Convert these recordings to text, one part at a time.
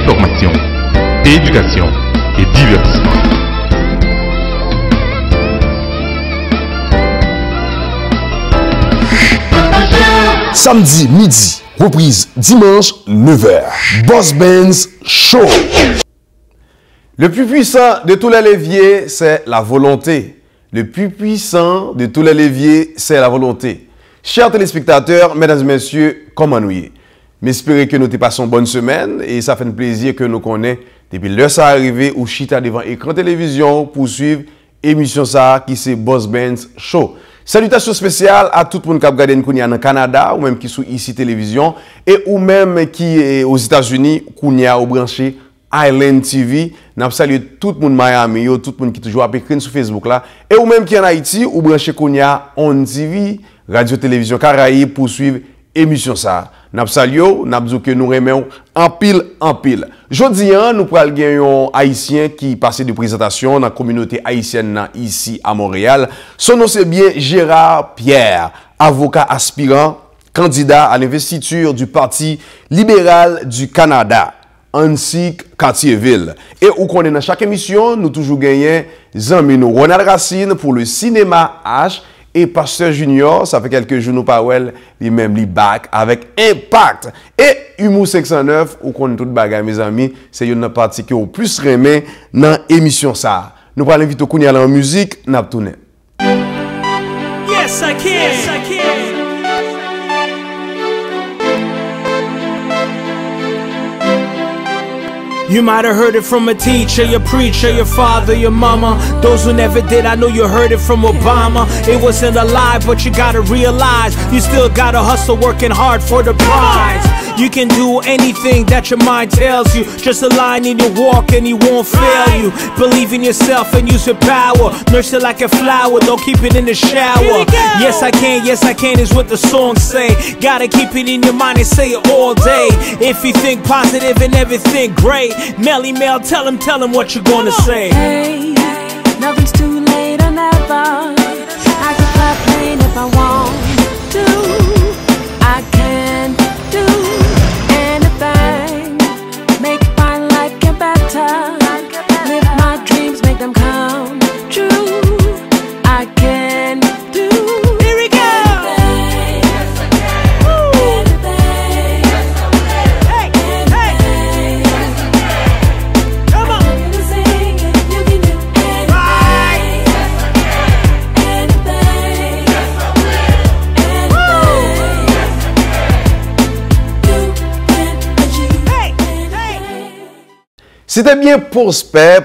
information, éducation et divertissement. Samedi midi, reprise dimanche 9h. Boss Benz Show. Le plus puissant de tous les leviers, c'est la volonté. Le plus puissant de tous les leviers, c'est la volonté. Chers téléspectateurs, mesdames et messieurs, comment nous y est? J'espère que nous te passons une bonne semaine et ça fait un plaisir que nous connaissons depuis l'heure ça arrivé ou chita devant écran télévision pour suivre émission ça qui c'est Boss Benz Show. Salutations spéciales à tout le monde qui a regardé nous dans le Canada ou même qui sont ici télévision et ou même qui est aux États-Unis qui a branché Island TV. Nous saluons tout le monde Miami, tout le monde qui toujours écrit sur Facebook là et ou même qui en Haïti ou branché Kounia On TV, Radio Télévision Caraïbe pour suivre émission ça. Nous saluons, nous disons que nous remettons en pile. Jeudi, nous prenons un haïtien qui passe de présentation dans la communauté haïtienne ici à Montréal. Son nom c'est bien Gérard Pierre, avocat aspirant, candidat à l'investiture du Parti libéral du Canada, ainsi Cartierville. Et où qu'on est dans chaque émission, nous toujours gagnons Zamino Ronald Racine pour le cinéma H. Et Pasteur Junior, ça fait quelques jours nous parlons, lui-même, lui back avec impact. Et Humour 509, où qu'on est tout bagage, mes amis, c'est une partie qui est au plus remet dans l'émission ça. Nous parlons vite au coup en musique, n'a tourné. Yes, I can. Yes, I can. You might have heard it from a teacher, your preacher, your father, your mama. Those who never did, I know you heard it from Obama. It wasn't a lie, but you gotta realize you still gotta hustle, working hard for the prize. You can do anything that your mind tells you. Just align in your walk and he won't fail you. Believe in yourself and use your power. Nurse it like a flower, don't keep it in the shower. Yes I can is what the songs say. Gotta keep it in your mind and say it all day. If you think positive and everything great, Melly Mel, tell him what you're gonna say. Hey, nothing's too late or never. I can fly plane if I want to. I can do anything. Make my life get better. Live my dreams, make them come true. I can do. Here we go. C'était bien Prosper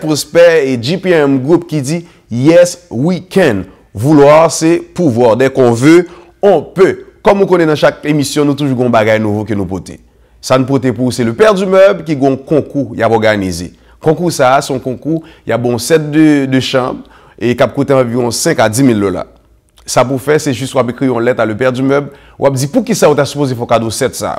et GPM Group qui dit Yes, we can. Vouloir, c'est pouvoir. Dès qu'on veut, on peut. Comme on connaît dans chaque émission, nous toujours un bagage nouveau que nous portons. Ça nous porte pour c'est le père du meuble qui a un concours qui a organisé. Concours ça, son concours, il y a bon set de chambres et qui a coûté environ 5 à 10 000 $. Ça pour faire, c'est juste qu'on a écrit une lettre à le père du meuble. On a dit pour qui ça on t'a supposé faut cadeau 7 ça.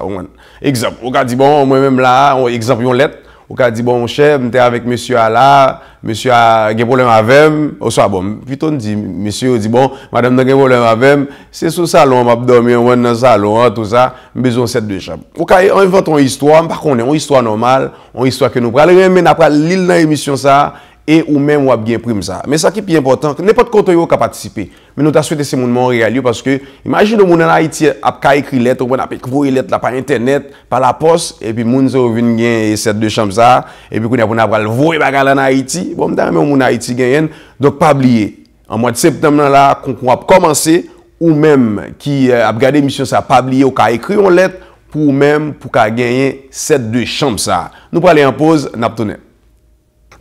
Exemple, on a dit bon moi-même là, exemple une lettre. Ou qu'a dit bon chef, m'étais avec monsieur là, monsieur a des problème avec, au soit bon, plutôt dit monsieur dit bon, madame n'a des problème avec, c'est sous salon m'a dormi dans le salon tout ça, besoin de 7 chambres. Ou qu'a invente une histoire, par contre, une histoire normale, une histoire que nous pral remettre après l'île dans émission ça et ou même ou a bien prime ça. Mais ça qui est plus important, n'importe quand on a participé. Mais nous t'a souhaité ces monde Montréal parce que imagine moun en Haïti a écrit lettre ou on a écrit lettre là par internet, par la poste et puis moun ça vinn gagner cette deux chambres ça et puis qu'on a pral voyer bagarre en Haïti. Bon dans même moun Haïti gagne. Donc pas oublier. En mois de septembre là qu'on a commencé ou même qui a regardé émission ça pas oublier ou a écrit une lettre pour même pour gagner cette deux chambres ça. Nous pral aller en pause, n'a tourner.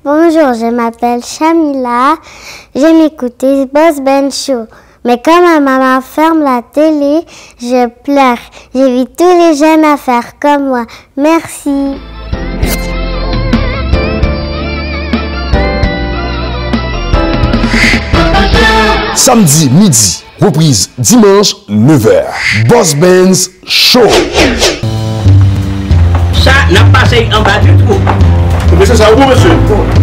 Bonjour, je m'appelle Chamila, j'aime écouter Boss Benz Show. Mais quand ma maman ferme la télé, je pleure. J'invite tous les jeunes à faire comme moi. Merci. Samedi midi, reprise dimanche 9h. Boss Benz Show. Ça n'a pas passé en bas du tout. Monsieur, ça où, monsieur?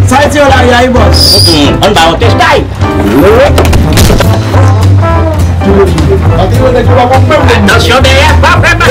Ça a été là, il y a un boss. On va au test. Attention derrière, pas vraiment.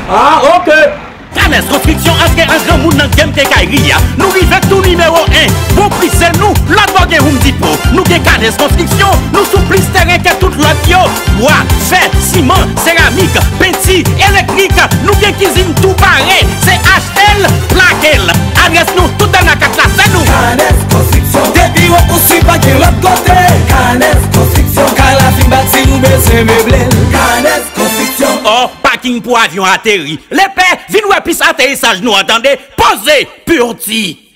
Ah, ok. Canes Construction a un grand monde dans game te Kairia. Nous vivons tout numéro 1. Bon prix c'est nous, l'autre bord Room Depot. Nous gen Canes Construction, nous sous plus terrain que toute l'autre yo. Bois, fer, ciment, céramique, peinture, électrique. Nous gen cuisine tout pareil. C'est HL, Plaquel. Adresse nous tout dans la carte là, c'est nous. Canes Construction. Des bureaux aussi pas de l'autre côté. Canes Construction. Car la fin bâti nous baisser meublé. Canes Construction. Oh, parking pour avion atterri. Les pères, viens nous puis atterrissage nous entendez. Posez, purti.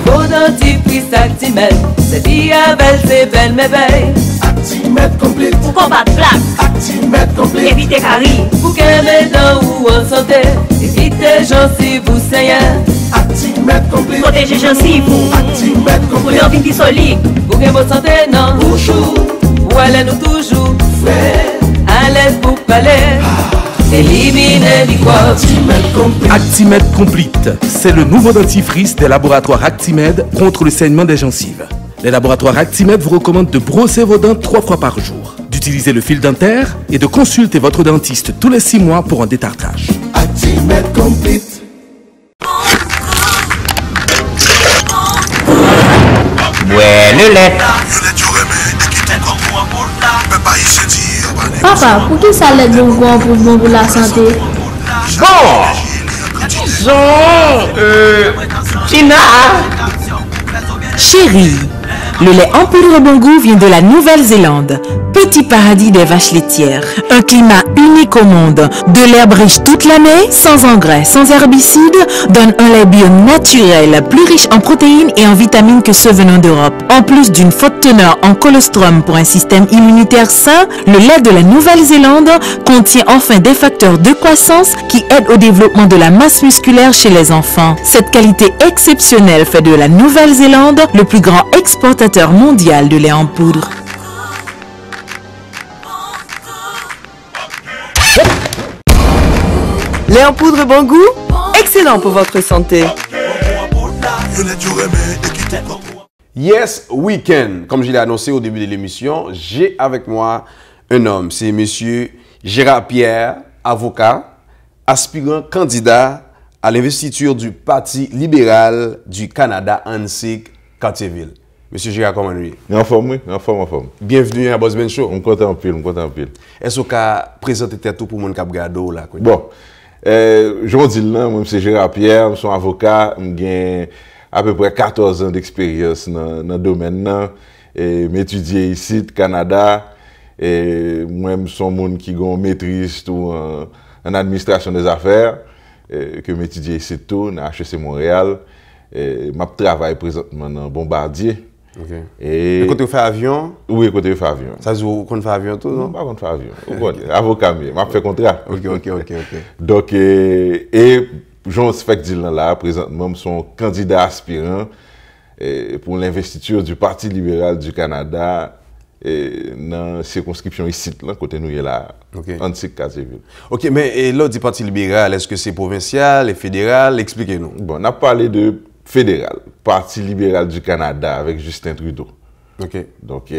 Bon dentifrice Actimède, c'est diabète, c'est belle mais belle. Actimède complète. Pour combattre plaque. Actimède complète. Éviter caries. Pour qu'elle met dans ou en santé. Éviter gencives vous saignez. Actimède complète. Protéger gencives. Actimède Pour complète. leur vie solide. Pour qu'elle votre santé non. Bouchou. Ou elle nous toujours frais. À l'aise pour parler. Éliminer microbes. Actimède Complete, c'est le nouveau dentifrice des laboratoires Actimède contre le saignement des gencives. Les laboratoires Actimède vous recommandent de brosser vos dents 3 fois par jour, d'utiliser le fil dentaire et de consulter votre dentiste tous les 6 mois pour un détartrage. Actimède Complete. Ouais, le lait. Papa, pour qui ça l'aide bon pour la santé? Bon, disons, Tina. Chérie, le lait en poudre bon goût vient de la Nouvelle-Zélande. Petit paradis des vaches laitières. Un climat unique au monde. De l'herbe riche toute l'année, sans engrais, sans herbicides, donne un lait bio naturel, plus riche en protéines et en vitamines que ceux venant d'Europe. En plus d'une forte teneur en colostrum pour un système immunitaire sain, le lait de la Nouvelle-Zélande contient enfin des facteurs de croissance qui aident au développement de la masse musculaire chez les enfants. Cette qualité exceptionnelle fait de la Nouvelle-Zélande le plus grand exportateur mondial de lait en poudre. Lait en poudre bon goût, excellent pour votre santé. Yes, week-end. Comme je l'ai annoncé au début de l'émission, j'ai avec moi un homme. C'est monsieur Gérard Pierre, avocat, aspirant candidat à l'investiture du Parti libéral du Canada, Hansik, Cartierville. Monsieur Gérard, comment est-ce que en forme, oui, en forme. Bienvenue à Boss Ben Show. On compte en pile. Est-ce que vous présentez tout pour mon cap gado là? Bon, je dis là, moi, c'est Gérard Pierre, je suis avocat, j'ai à peu près 14 ans d'expérience dans le domaine. M'étudier ici, au Canada. Et moi, je suis un monde qui a une maîtrise en administration des affaires, que m'étudier ici tout, dans HEC Montréal. Je travaille présentement dans Bombardier. Ok. Et quand tu fais avion? Oui, quand tu fais avion. Ça se dit qu'on fait avion tout, non? Pas qu'on fait avion. Avocat, je fais contrat. Ok. Donc, et j'en fais que là, présentement, je suis un candidat aspirant pour l'investiture du Parti libéral du Canada dans la circonscription ici, là, côté nous, là, Hansik, Cartierville. Ok, mais l'autre du Parti libéral, est-ce que c'est provincial et fédéral? Expliquez-nous. Bon, on a parlé de fédéral, Parti libéral du Canada avec Justin Trudeau. Ok. Donc,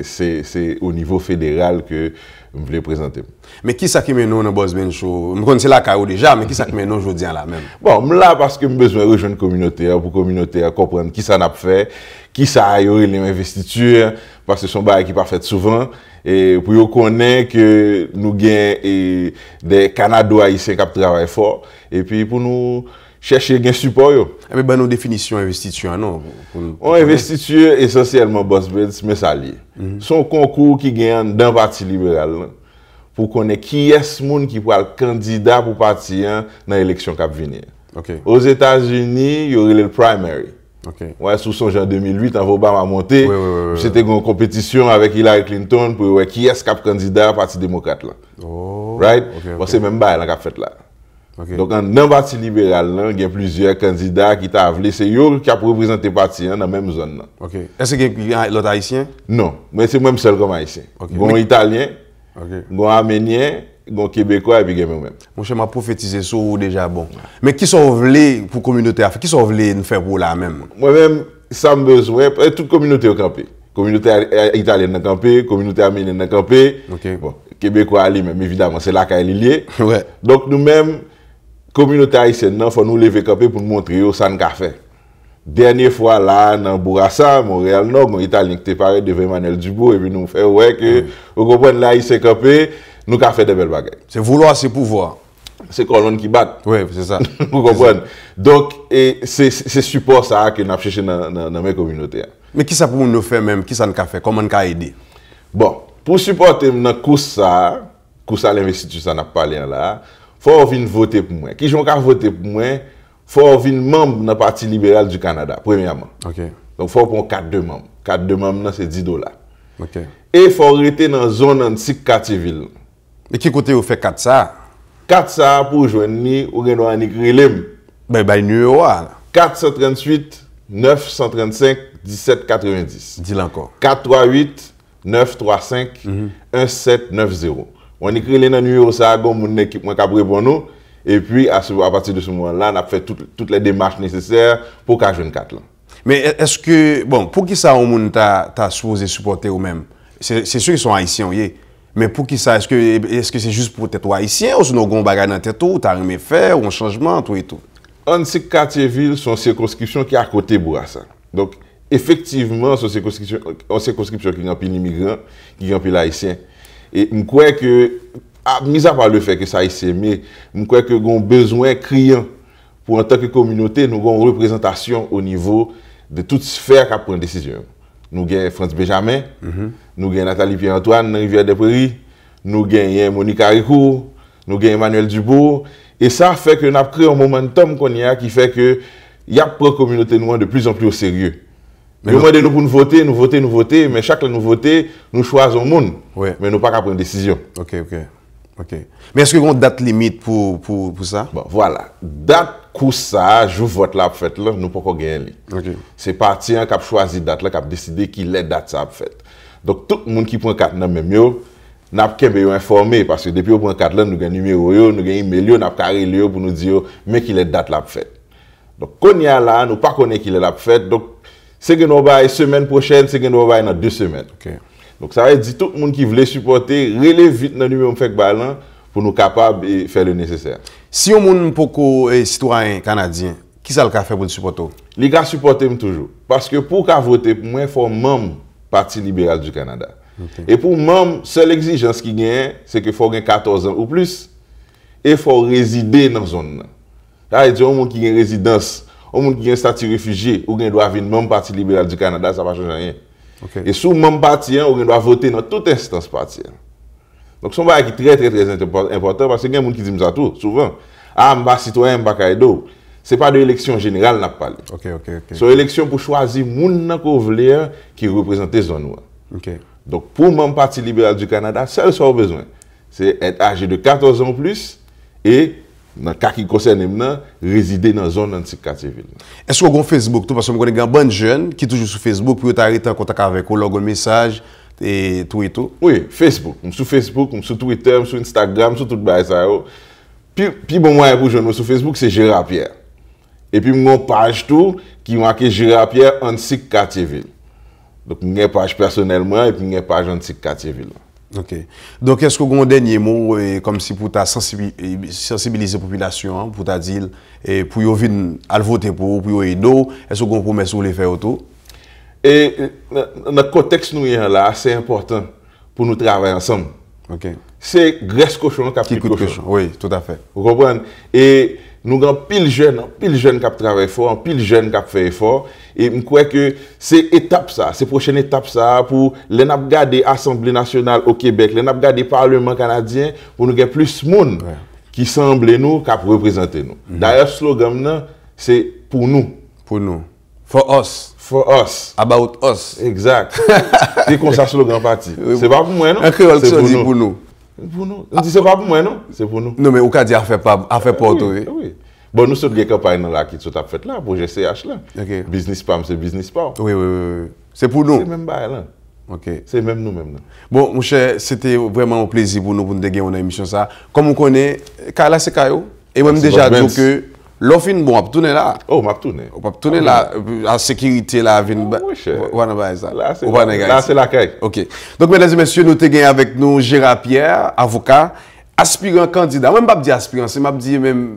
c'est au niveau fédéral que je voulais présenter. Mais qui ça qui mène nous dans Boss Ben Show? Je connais la CAO déjà, mais qui ça qui mène nous aujourd'hui là même? Bon, là, parce que j'ai besoin de rejoindre la communauté, pour la communauté comprendre qui ça n'a pas fait, qui ça a eu les investitures, parce que son bail qui pas fait souvent, et pour connaître que nous avons des Canadiens haïtiens qui travaillent fort, et puis pour nous chercher un support. Mais ben nos définitions investiture, non? On investiture essentiellement Boss Ben, mais ça lié. Son concours qui gagne dans le Parti libéral pour connaître qui est ce monde qui peut être candidat pour parti dans l'élection qui va venir. Aux États-Unis, il y aurait le primary. Ouais, sous son genre 2008, quand Obama a monté, c'était une compétition avec Hillary Clinton pour voir qui est-ce qui est candidat au Parti démocrate. Right? Bon, c'est même pas là fait là. Donc, dans le Parti libéral, il y a plusieurs candidats qui t'ont appelé. C'est eux qui ont représenté le parti dans la même zone. Est-ce qu'il y a l'autre haïtien? Non, mais c'est moi seul comme haïtien. Il y a un italien, il y a un arménien gon Québécois et puis moi-même. Mon cher, m'a prophétisé sur ou déjà bon. Mais qui sont voulés pour communauté qui sont voulés nous faire pour la même? Moi-même, ça me besoin, toute communauté au campé. Communauté italienne dans campé, communauté arménienne dans campé. Bon, Québécois lui-même, évidemment, c'est là qu'elle est liée. Ouais. Donc nous-mêmes, communauté haïtienne, il faut nous lever campé pour nous montrer où ça nous a fait. Dernière fois là, dans Bourassa, Montréal Nord, un Italien qui était paré devant Emmanuel Dubois, et puis nous fait ouais que, vous comprenez, là, il s'est campé, nous avons fait de belles bagailles. C'est vouloir, c'est pouvoir. C'est colonne qui bat. Oui, c'est ça. Vous comprenez? Donc, c'est support ça que nous avons cherché dans mes communautés. Mais qui ça pour nous faire même? Qui ça nous a fait? Comment nous a aidé? Bon, pour supporter dans course à l'investiture, ça n'a pas parlé là, il faut venir voter pour moi. Qui j'en a voté pour moi? Faut venir membre dans le Parti libéral du Canada, premièrement. Okay. Donc, il faut prendre 4 de membres. 4 de membres, c'est $10. Okay. Et il faut rester dans la zone antique quartier-ville. Et qui côté vous fait 4 ça? 4 ça pour joindre ni ou gen doit écrire lem. Ben numéro 438 935 1790. Dis-le encore. 438 935 1790. On écrit les numéros ça, bon mon équipe moi capable pour nous. Et puis, à partir de ce moment-là, on a fait toutes les démarches nécessaires pour qu'à jeune 4 là. Mais est-ce que, bon, pour qui ça, on t'a supposé supporter ou même? C'est sûr qu'ils sont haïtiens, oui. Mais pour qui ça, est-ce que c'est juste pour être haïtien ou sinon on bagage dans tête ou t'as rien faire ou un changement, tout et tout? Antique quartier-ville sont circonscriptions qui est à côté de Bourassa. Donc, effectivement, c'est une circonscription qui est un peu immigrant, qui est un peu haïtien. Et je crois que, mis à part le fait que ça haïtien, mais je crois que nous avons besoin criant pour en tant que communauté, nous avons une représentation au niveau de toute sphère qui prend une décision. Nous avons France Benjamin, nous avons Nathalie Pierre-Antoine dans Rivière des Prairies, nous avons Monique Haricou, nous avons Emmanuel Dubois. Et ça fait que nous avons créé un momentum qui fait que il y a une communauté noire de plus en plus au sérieux. Nous demandons pour nous voter, mais chaque fois nous voter, nous choisissons le monde. Ouais. Mais nous ne pouvons pas prendre une décision. Ok. Mais est-ce que vous avez une date limite pour ça? Bon, voilà. Date pour ça, je vote là, fait là, nous ne pouvons pas gagner. Okay. C'est parti qui a choisi date là, qui a décidé qu'il est date ça fait. Donc tout le monde qui prend 4 même mieux, n'a pas informé parce que depuis qu'on prend 4 là, nous avons numéro, nous avons email, nous avons carré pour nous dire mais qu'il est date là fait. Donc quand il y a là, nous pas connaît qu'il est là fait. Donc c'est que nous va semaine prochaine, c'est que nous va dans 2 semaines. Okay. Donc ça veut dire tout le monde qui veut supporter, relève vite dans le numéro fait balan pour nous capables de faire le nécessaire. Si on monde pour citoyen canadien, qui ça le fait pour le supporter? Les gars supportent toujours parce que pour voter pour moi, il faut membre Parti libéral du Canada. Okay. Et pour membre, seule exigence qui gagne, c'est qu'il faut avoir 14 ans ou plus et il faut résider dans la zone. Ça veut dire au monde qui a une résidence, au monde qui a un statut réfugié ou qui doit venir membre Parti libéral du Canada, ça ne va changer rien. Okay. Et sous même parti, on doit voter dans toute instance parti. Donc, c'est un bagage qui est très important parce que il y a des gens qui disent ça tout, souvent. Ah, je suis citoyen, je suis caïdo. Ce n'est pas de l'élection générale, on n'a pas parlé. C'est une élection pour choisir les gens qui représentent la zone. Donc, pour le Parti libéral du Canada, seul ce qu'on a besoin, c'est être âgé de 14 ans ou plus et dans le cas qui concerne maintenant, résider dans la zone antique quartier-ville. Est-ce que vous avez Facebook tout parce que vous avez des bonnes jeunes qui sont toujours sur Facebook pour arrêter en contact avec vous, leur message et tout et tout? Oui, Facebook. Sur Facebook, sur Twitter, sur Instagram, sur tout le ça. Puis bon moyen pour jeunes sur Facebook, c'est Gérard Pierre. Et puis mon page tout qui marque Gérard Pierre antique quartier-ville. Donc j'ai une page personnellement et puis une page antique quartier-ville. Ok. Donc, est-ce que vous avez un dernier mot, comme si pour sensibiliser la population, pour ta dire, pour qu'ils viennent à voter pour aider, est-ce que vous avez une promesse pour les faire autour? Et dans le contexte nous là, c'est important pour nous travailler ensemble. Okay. C'est Graisse Cochon qui a pris cochon. Oui, tout à fait. Vous comprenez? Et nous avons pile jeunes qui travaillent fort, pile jeunes qui fait effort. Et je crois que c'est étape ça, c'est prochaine étape ça pour les garder l'Assemblée nationale au Québec, les garder le Parlement canadien pour nous avoir plus de monde qui semble nous, qui représenter nous. D'ailleurs, le slogan, c'est pour nous. Pour nous. For us. For us. About us. Exact. C'est comme ça le slogan parti. C'est pas pour moi, non? Un créole qui dit pour nous. Pour nous. On dit c'est pas pour moi, non? C'est pour nous. Non, mais au cas d'y a fait pas, a fait pas autour. Oui. Bon, nous sommes des campagnes là qui sont faites là pour GCH là. Okay. Business Pam, c'est Business Pam. Oui. C'est pour nous. C'est même bail là. Ok. C'est même nous-mêmes. Bon, mon cher, c'était vraiment un plaisir pour nous de gagner une émission ça. Comme on connaît, Kala c'est Kayo. Et même déjà dit que l'offre bon, on va tourner là. Oh, on va tourner. On va tourner là, la sécurité là, là c'est la caille. Ok. Donc, mesdames et messieurs, nous avons gagné avec nous Gérard Pierre, avocat, aspirant candidat. Même pas dire aspirant, c'est m'a dit même,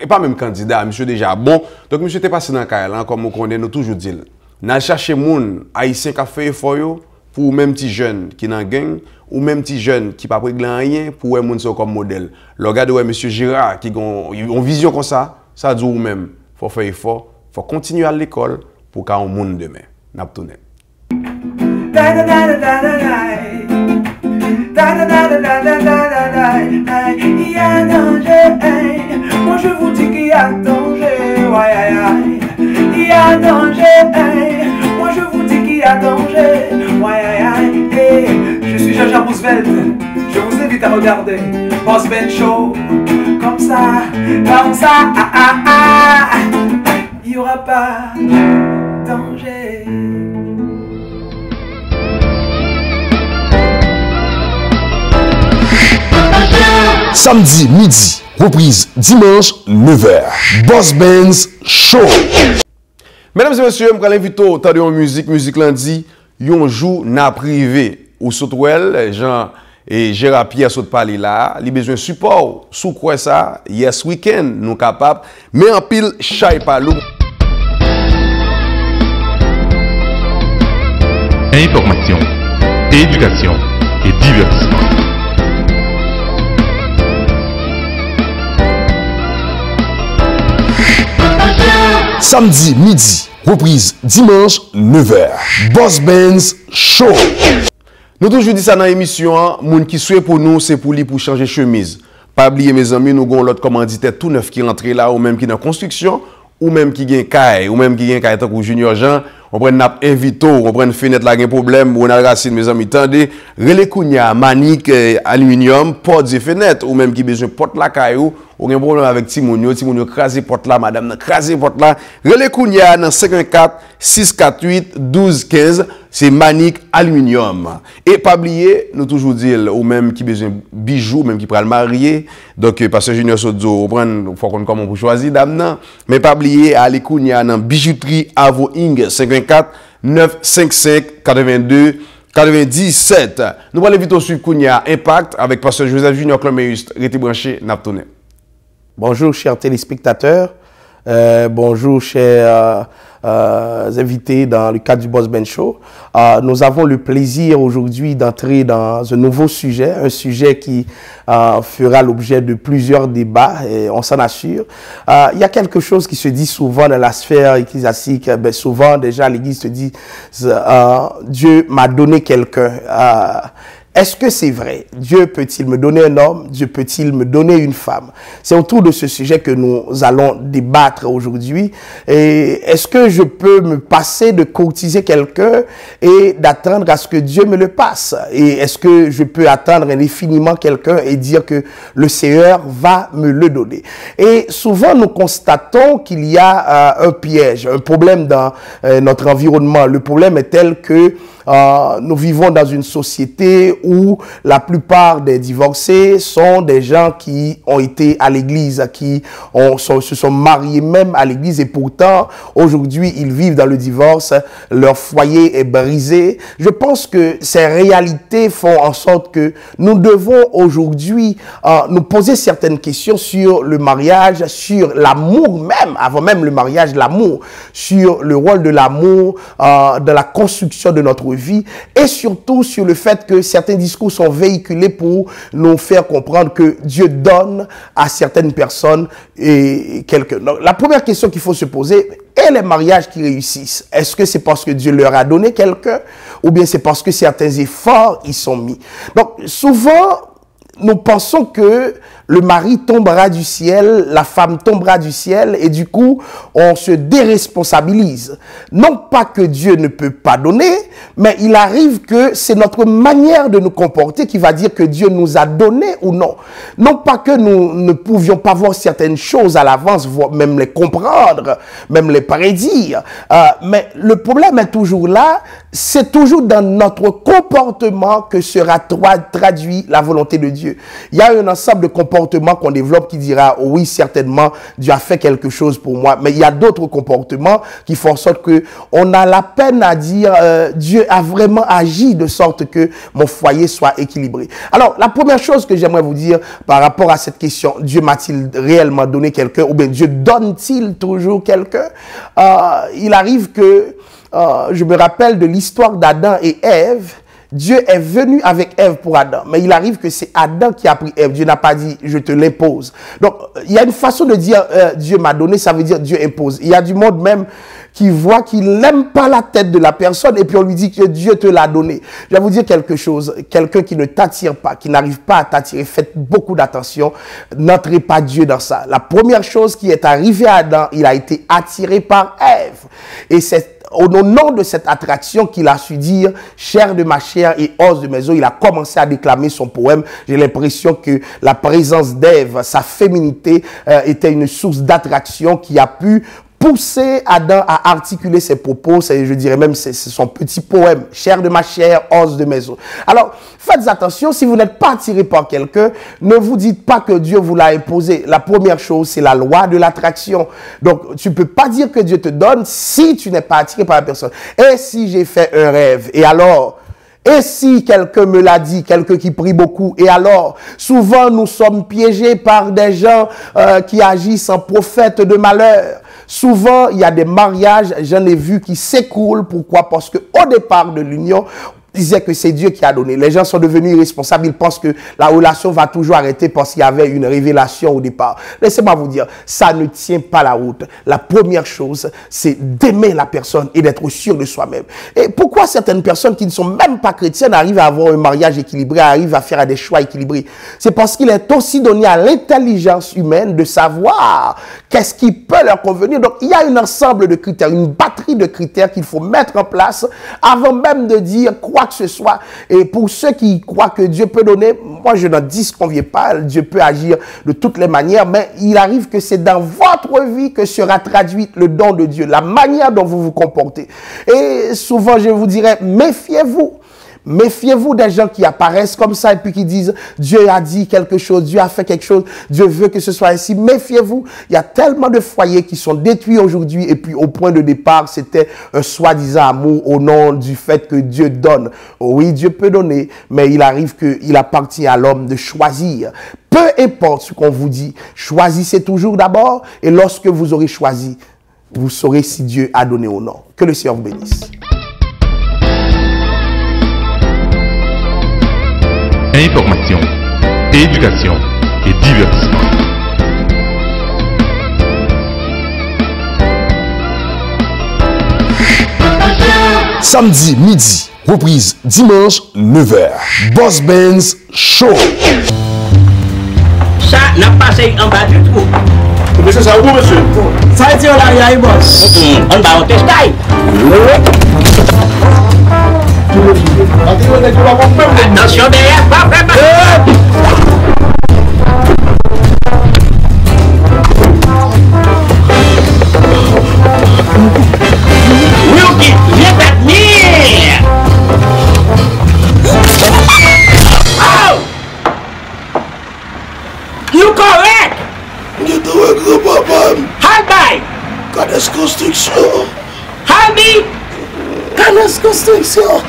pas même candidat, monsieur déjà bon. Donc, monsieur était passé dans le cas là, comme on connaît, nous toujours dit. Nous cherchons des gens haïtiens qui ont fait effort pour même petits jeunes qui n'ont gang ou même petits jeunes qui n'ont pas pris rien pour les gens comme modèle. Le gars de monsieur Gérard qui ont une vision comme ça dit ou même, il faut faire effort, il faut continuer à l'école pour qu'il y ait un monde demain. N'a pas tourné. Il y a danger, moi je vous dis qu'il y a danger, il y a danger, moi je vous dis qu'il y a danger, je suis Jean-Jean Roosevelt, je vous invite à regarder Boss Ben Show, comme ça, il n'y aura pas de danger. Samedi midi, reprise dimanche 9h. Boss Benz Show. Mesdames et messieurs, je vais inviter au temps de musique lundi, yon jour na privé ou Sotwell, Jean et Gérard Pierre saute parler là, il besoin de support. Sous quoi ça? Yes weekend, nous capables, mais en pile chay palou. Information, éducation et divertissement. Samedi midi, reprise dimanche 9h. Boss Benz Show. Nous toujours dit ça dans l'émission, moun qui souhaite pour nous, c'est pour lui pour changer chemise. Pas oublier mes amis, nous avons l'autre commanditaire tout neuf qui rentre là, ou même qui est dans construction, ou même qui gagne caille, ou même qui gagne caille tant que Junior Jean. On prend nap invito, on prend fenêtre là, un problème, on a racine, mes amis, tendez, relais kounya, manique, aluminium, porte et fenêtre, ou même qui besoin porte la caillou, ou un problème avec Timounio, crasé porte là, madame, crasé porte là, relais kounya, dans 54 648 12 15, c'est manique, aluminium. Et pas oublier, nous toujours dire, ou même qui besoin bijoux, même qui prend le marier, donc, parce que Junior Sodzo, on prend, faut qu'on comment pour choisir, dame, non, mais pas oublier, aller kounya, dans bijouterie, Avo Ing, 54 955 82 97. Nous allons inviter au suivre Kounia Impact avec Pasteur Joseph Junior Cloméus, restez branché, Naptoné. Bonjour chers téléspectateurs, bonjour chers invités dans le cadre du Boss Ben Show. Nous avons le plaisir aujourd'hui d'entrer dans un nouveau sujet, un sujet qui fera l'objet de plusieurs débats, et on s'en assure. Il y a quelque chose qui se dit souvent dans la sphère ecclésiastique, souvent déjà l'Église se dit Dieu m'a donné quelqu'un. Est-ce que c'est vrai? Dieu peut-il me donner un homme? Dieu peut-il me donner une femme? C'est autour de ce sujet que nous allons débattre aujourd'hui. Et est-ce que je peux me passer de courtiser quelqu'un et d'attendre à ce que Dieu me le passe? Et est-ce que je peux attendre indéfiniment quelqu'un et dire que le Seigneur va me le donner? Et souvent, nous constatons qu'il y a un piège, un problème dans notre environnement. Le problème est tel que nous vivons dans une société où la plupart des divorcés sont des gens qui ont été à l'église, qui se sont mariés même à l'église et pourtant aujourd'hui ils vivent dans le divorce, leur foyer est brisé. Je pense que ces réalités font en sorte que nous devons aujourd'hui nous poser certaines questions sur le mariage, sur l'amour même, avant même le mariage, l'amour, sur le rôle de l'amour dans la construction de notre vie et surtout sur le fait que certains discours sont véhiculés pour nous faire comprendre que Dieu donne à certaines personnes et quelqu'un. Donc, la première question qu'il faut se poser est les mariages qui réussissent. Est-ce que c'est parce que Dieu leur a donné quelqu'un ou bien c'est parce que certains efforts y sont mis? Donc, souvent, nous pensons que le mari tombera du ciel, la femme tombera du ciel, et du coup, on se déresponsabilise. Non pas que Dieu ne peut pas donner, mais il arrive que c'est notre manière de nous comporter qui va dire que Dieu nous a donné ou non. Non pas que nous ne pouvions pas voir certaines choses à l'avance, même les comprendre, même les prédire, mais le problème est toujours là, c'est toujours dans notre comportement que sera traduit la volonté de Dieu. Il y a un ensemble de comportements qu'on développe qui dira, oui, certainement, Dieu a fait quelque chose pour moi, mais il y a d'autres comportements qui font en sorte que on a la peine à dire, Dieu a vraiment agi de sorte que mon foyer soit équilibré. Alors, la première chose que j'aimerais vous dire par rapport à cette question, Dieu m'a-t-il réellement donné quelqu'un, ou bien Dieu donne-t-il toujours quelqu'un? Il arrive que, je me rappelle de l'histoire d'Adam et Ève. Dieu est venu avec Ève pour Adam, mais il arrive que c'est Adam qui a pris Ève. Dieu n'a pas dit, je te l'impose. Donc, il y a une façon de dire, Dieu m'a donné, ça veut dire Dieu impose. Il y a du monde même qui voit qu'il n'aime pas la tête de la personne et puis on lui dit que Dieu te l'a donné. Je vais vous dire quelque chose, quelqu'un qui ne t'attire pas, qui n'arrive pas à t'attirer, faites beaucoup d'attention, n'entrez pas Dieu dans ça. La première chose qui est arrivée à Adam, il a été attiré par Ève. Et c'est au nom de cette attraction qu'il a su dire « chair de ma chair et os de mes os », il a commencé à déclamer son poème. J'ai l'impression que la présence d'Ève, sa féminité, était une source d'attraction qui a pu pousser Adam à articuler ses propos, je dirais même c'est son petit poème, chair de ma chair, os de mes os. Alors, faites attention, si vous n'êtes pas attiré par quelqu'un, ne vous dites pas que Dieu vous l'a imposé. La première chose, c'est la loi de l'attraction. Donc, tu ne peux pas dire que Dieu te donne si tu n'es pas attiré par la personne. Et si j'ai fait un rêve, et alors? Et si quelqu'un me l'a dit, quelqu'un qui prie beaucoup, et alors, souvent nous sommes piégés par des gens qui agissent en prophètes de malheur. Souvent, il y a des mariages, j'en ai vu, qui s'écroulent. Pourquoi? Parce qu'au départ de l'union, on disait que c'est Dieu qui a donné. Les gens sont devenus irresponsables. Ils pensent que la relation va toujours arrêter parce qu'il y avait une révélation au départ. Laissez-moi vous dire, ça ne tient pas la route. La première chose, c'est d'aimer la personne et d'être sûr de soi-même. Et pourquoi certaines personnes qui ne sont même pas chrétiennes arrivent à avoir un mariage équilibré, arrivent à faire des choix équilibrés? C'est parce qu'il est aussi donné à l'intelligence humaine de savoir qu'est-ce qui peut leur convenir. Donc, il y a un ensemble de critères, une batterie de critères qu'il faut mettre en place avant même de dire quoi que ce soit. Et pour ceux qui croient que Dieu peut donner, moi je n'en disconviens pas, Dieu peut agir de toutes les manières, mais il arrive que c'est dans votre vie que sera traduit le don de Dieu, la manière dont vous vous comportez. Et souvent je vous dirais, méfiez-vous. Méfiez-vous des gens qui apparaissent comme ça et puis qui disent Dieu a dit quelque chose, Dieu a fait quelque chose, Dieu veut que ce soit ainsi. Méfiez-vous. Il y a tellement de foyers qui sont détruits aujourd'hui et puis au point de départ, c'était un soi-disant amour au nom du fait que Dieu donne. Oui, Dieu peut donner, mais il arrive qu'il appartient à l'homme de choisir. Peu importe ce qu'on vous dit, choisissez toujours d'abord et lorsque vous aurez choisi, vous saurez si Dieu a donné ou non. Que le Seigneur vous bénisse. Information, éducation et divertissement. Samedi midi, reprise dimanche 9h. Boss Benz Show. Ça n'a pas passé en bas du trou. Monsieur, ça où, monsieur? Ça a été là, il y a un boss. On va au testail. Attention derrière, pas vraiment. Wilkie, viens t'admire. Oh! You correct? You correct, papa. Hold by. Canes Construction. Hold me. Canes Construction.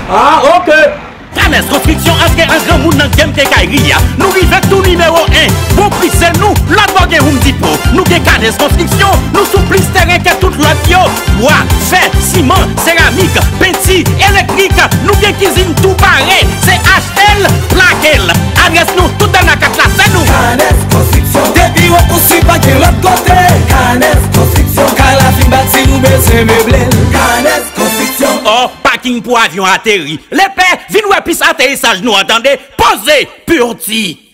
Ah, ok. Canes Construction, aske un grand monde dans game te kairia. Nous vivons tout numéro 1. Bon prix c'est nous, la bonne room dipo. Nous gen Canes Construction, nous sous plus terrain que toute l'autre yo. Bois, fer, ciment, céramique, peinture, électrique. Nous gen cuisine tout pareil. C'est HL, Plaquel. Adresse nous tout dans la carte là, c'est nous. Canes Construction. Depuis on poursuit pas de l'autre côté. Canes Construction. Car la fin bâti nous baisser meublé. Canes Construction. Oh, parking pour avion atterri. Les pères, viens nous épicer atterrissage, nous entendez? Posez, purti.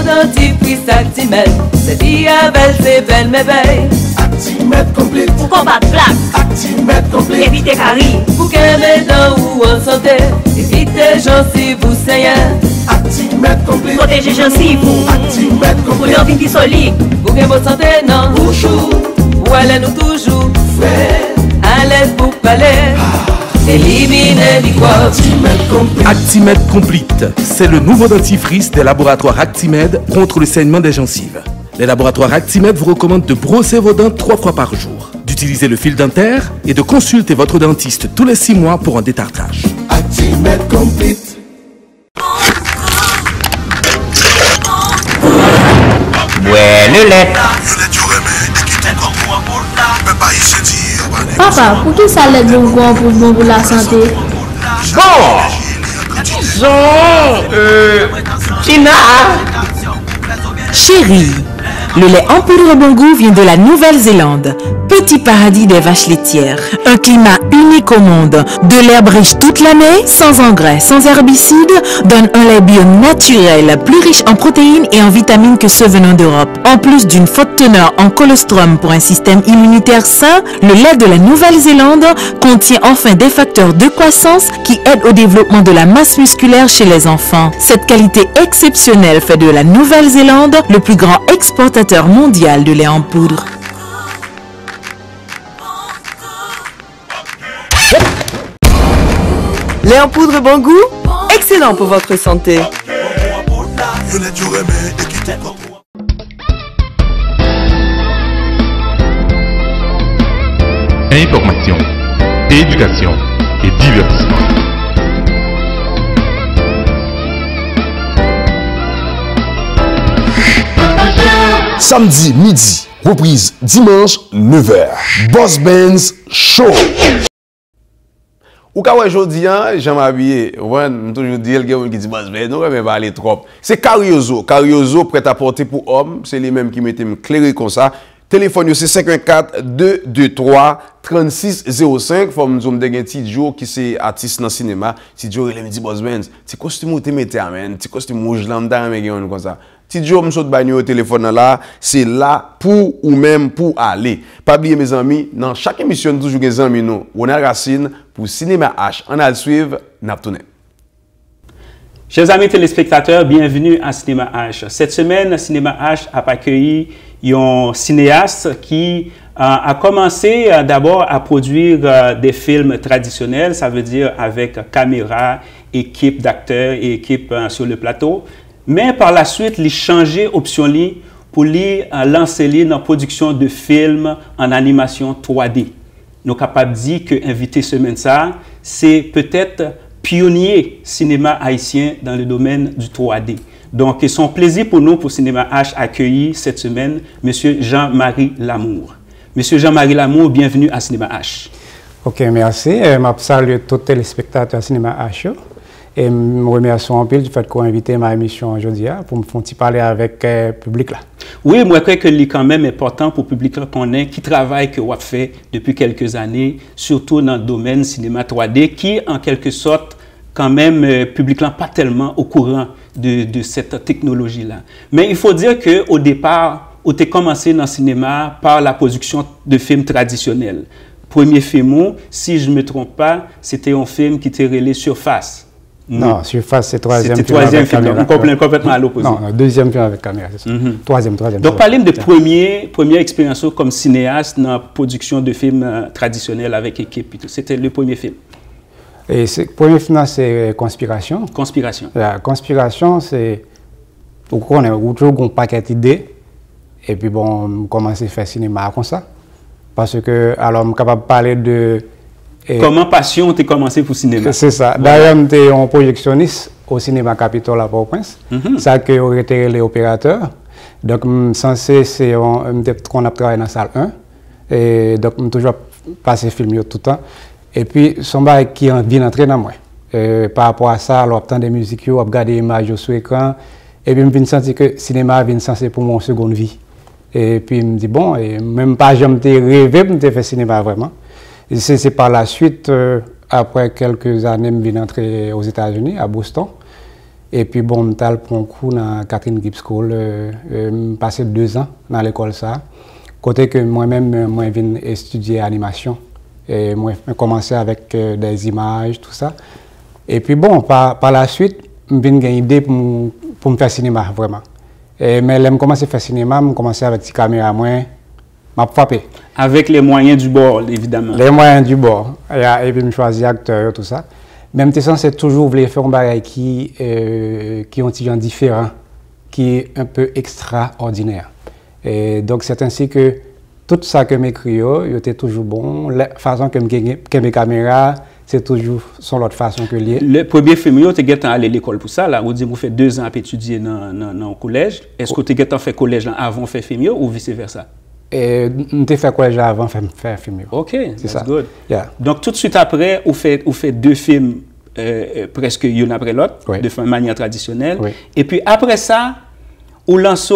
dentifrice Actimède. C'est vie belle, c'est belle, mais belle. Actimède complète. Pour combattre plaque. Actimède complète. Éviter carie. Pour qu'elle met dans ou en santé. Éviter gencives ou saignant. Actimède complète. Protéger gencives. Actimède Pour complète. leur vie solide. Pour que votre santé non. Bonjour. Ou elle nous toujours. Frère. À l'aise pour parler. Éliminer microbes. Actimède Complete, c'est le nouveau dentifrice des laboratoires Actimède contre le saignement des gencives. Les laboratoires Actimède vous recommandent de brosser vos dents 3 fois par jour, d'utiliser le fil dentaire et de consulter votre dentiste tous les 6 mois pour un détartrage. Actimède complète. Ouais, le lait. Papa, pour qui ça l'aide bon pour la santé? Bon, disons, Tina. Chérie, le lait en poudre bon goût vient de la Nouvelle-Zélande. Petit paradis des vaches laitières. Un climat unique au monde. De l'herbe riche toute l'année, sans engrais, sans herbicides, donne un lait bio naturel, plus riche en protéines et en vitamines que ceux venant d'Europe. En plus d'une forte teneur en colostrum pour un système immunitaire sain, le lait de la Nouvelle-Zélande contient enfin des facteurs de croissance qui aident au développement de la masse musculaire chez les enfants. Cette qualité exceptionnelle fait de la Nouvelle-Zélande le plus grand exportateur mondial de lait en poudre. Lait en poudre bon goût, excellent pour votre santé. Information, éducation et divertissement. Samedi midi, reprise dimanche 9h. Boss Benz Show. Ou ka aujourd'hui, j'aime habiller. Ouais, toujours dire quelqu'un qui dit Boss Benz, nous ne pas aller trop. C'est Cariozo, Cariozo prêt à porter pour homme, c'est les mêmes qui mettent clairé comme ça. Téléphone c'est 514 223 3605. Faut me dire un petit jour qui c'est artiste dans le cinéma. Petit jour il me dit Boss Benz, petit costume ou te mette amen, petit costume rouge lambda mais comme ça. Petit jour me saute bagno au téléphone là, c'est là pour ou même pour aller. Pas oublier mes amis, dans chaque émission toujours des amis nous, on a Racine pour Cinéma H. On a le suivre, n'a tourné. Chers amis téléspectateurs, bienvenue à Cinéma H. Cette semaine, Cinéma H a accueilli un cinéaste qui a commencé d'abord à produire des films traditionnels, ça veut dire avec caméra, équipe d'acteurs et équipe sur le plateau. Mais par la suite, il a changé option pour lancer dans la production de films en animation 3D. Nous sommes capables de dire que invité semaine ça, c'est peut-être pionnier cinéma haïtien dans le domaine du 3D. Donc, c'est un plaisir pour nous, pour Cinéma H, accueillir cette semaine M. Jean-Marie Lamour. M. Jean-Marie Lamour, bienvenue à Cinéma H. Ok, merci. Je salue tous les téléspectateurs Cinéma H. Et je me remercie en pile du fait qu'on a invité ma émission aujourd'hui pour me faire parler avec le public là. Oui, moi je crois que c'est quand même important pour le public qu'on ait qui travaille que on fait depuis quelques années, surtout dans le domaine cinéma 3D, qui en quelque sorte quand même le public là pas tellement au courant de cette technologie là. Mais il faut dire que au départ, on a commencé dans le cinéma par la production de films traditionnels. Premier film, si je ne me trompe pas, c'était un film qui était relé Surface. Non, Surface, c'est troisième film. C'était troisième film, complètement à l'opposé. Non, deuxième film avec caméra, c'est ça. Troisième. Donc, parlez de première expérience comme cinéaste dans la production de films traditionnels avec équipe. C'était le premier film. Et le premier film, c'est Conspiration. Conspiration. La Conspiration, c'est... Pourquoi on a toujours un paquet d'idées. Et puis, bon, on commence à faire cinéma comme ça. Parce que, alors, on est capable de parler de... Comment passion tu as commencé pour le cinéma? C'est ça. D'ailleurs, je suis un projectionniste au cinéma Capitole à Port-au-Prince. Ça que j'ai retiré les opérateurs. Donc, censé, c'est qu'on a travaillé dans la salle 1. Et donc, je toujours passé film tout le temps. Et puis, son bail qui vient entrer dans moi. Par rapport à ça, on entend des musiques, on regarde des images sur l'écran. Et puis, je me sens que le cinéma vient censé pour mon seconde vie. Et puis, je me dis, bon, et même pas, je me rêvé de faire cinéma vraiment. C'est par la suite, après quelques années, je suis entré aux États-Unis, à Boston. Et puis bon, je prends un cours dans Catherine Gibbs School, j'ai passé 2 ans dans l'école ça. Côté que moi-même, moi viens étudier animation. Et moi, j'ai commencé avec des images, tout ça. Et puis bon, par la suite, j'ai eu une idée pour me faire cinéma, vraiment. Mais j'ai commencé à faire cinéma, j'ai commencé avec des caméras, moi, m'a frappé. Avec les moyens du bord, évidemment. Les moyens du bord. Et puis, je choisis acteur, tout ça. Même temps, c'est toujours voulu faire un bagage qui est un petit genre différent, qui est un peu extraordinaire. Et donc, c'est ainsi que tout ça que m'écris, était toujours bon. La façon que mes caméras, c'est toujours sur l'autre façon que lié. Le premier film, tu es allé à l'école pour ça, là, vous dites que vous faites 2 ans à étudier dans le collège. Est-ce que tu as fait collège avant de faire film ou vice-versa? J'ai fait collège avant de faire film. Ok, c'est ça. Good. Yeah. Donc, tout de suite après, vous faites 2 films presque l'un après l'autre, de manière traditionnelle. Oui. Et puis après ça, vous lancez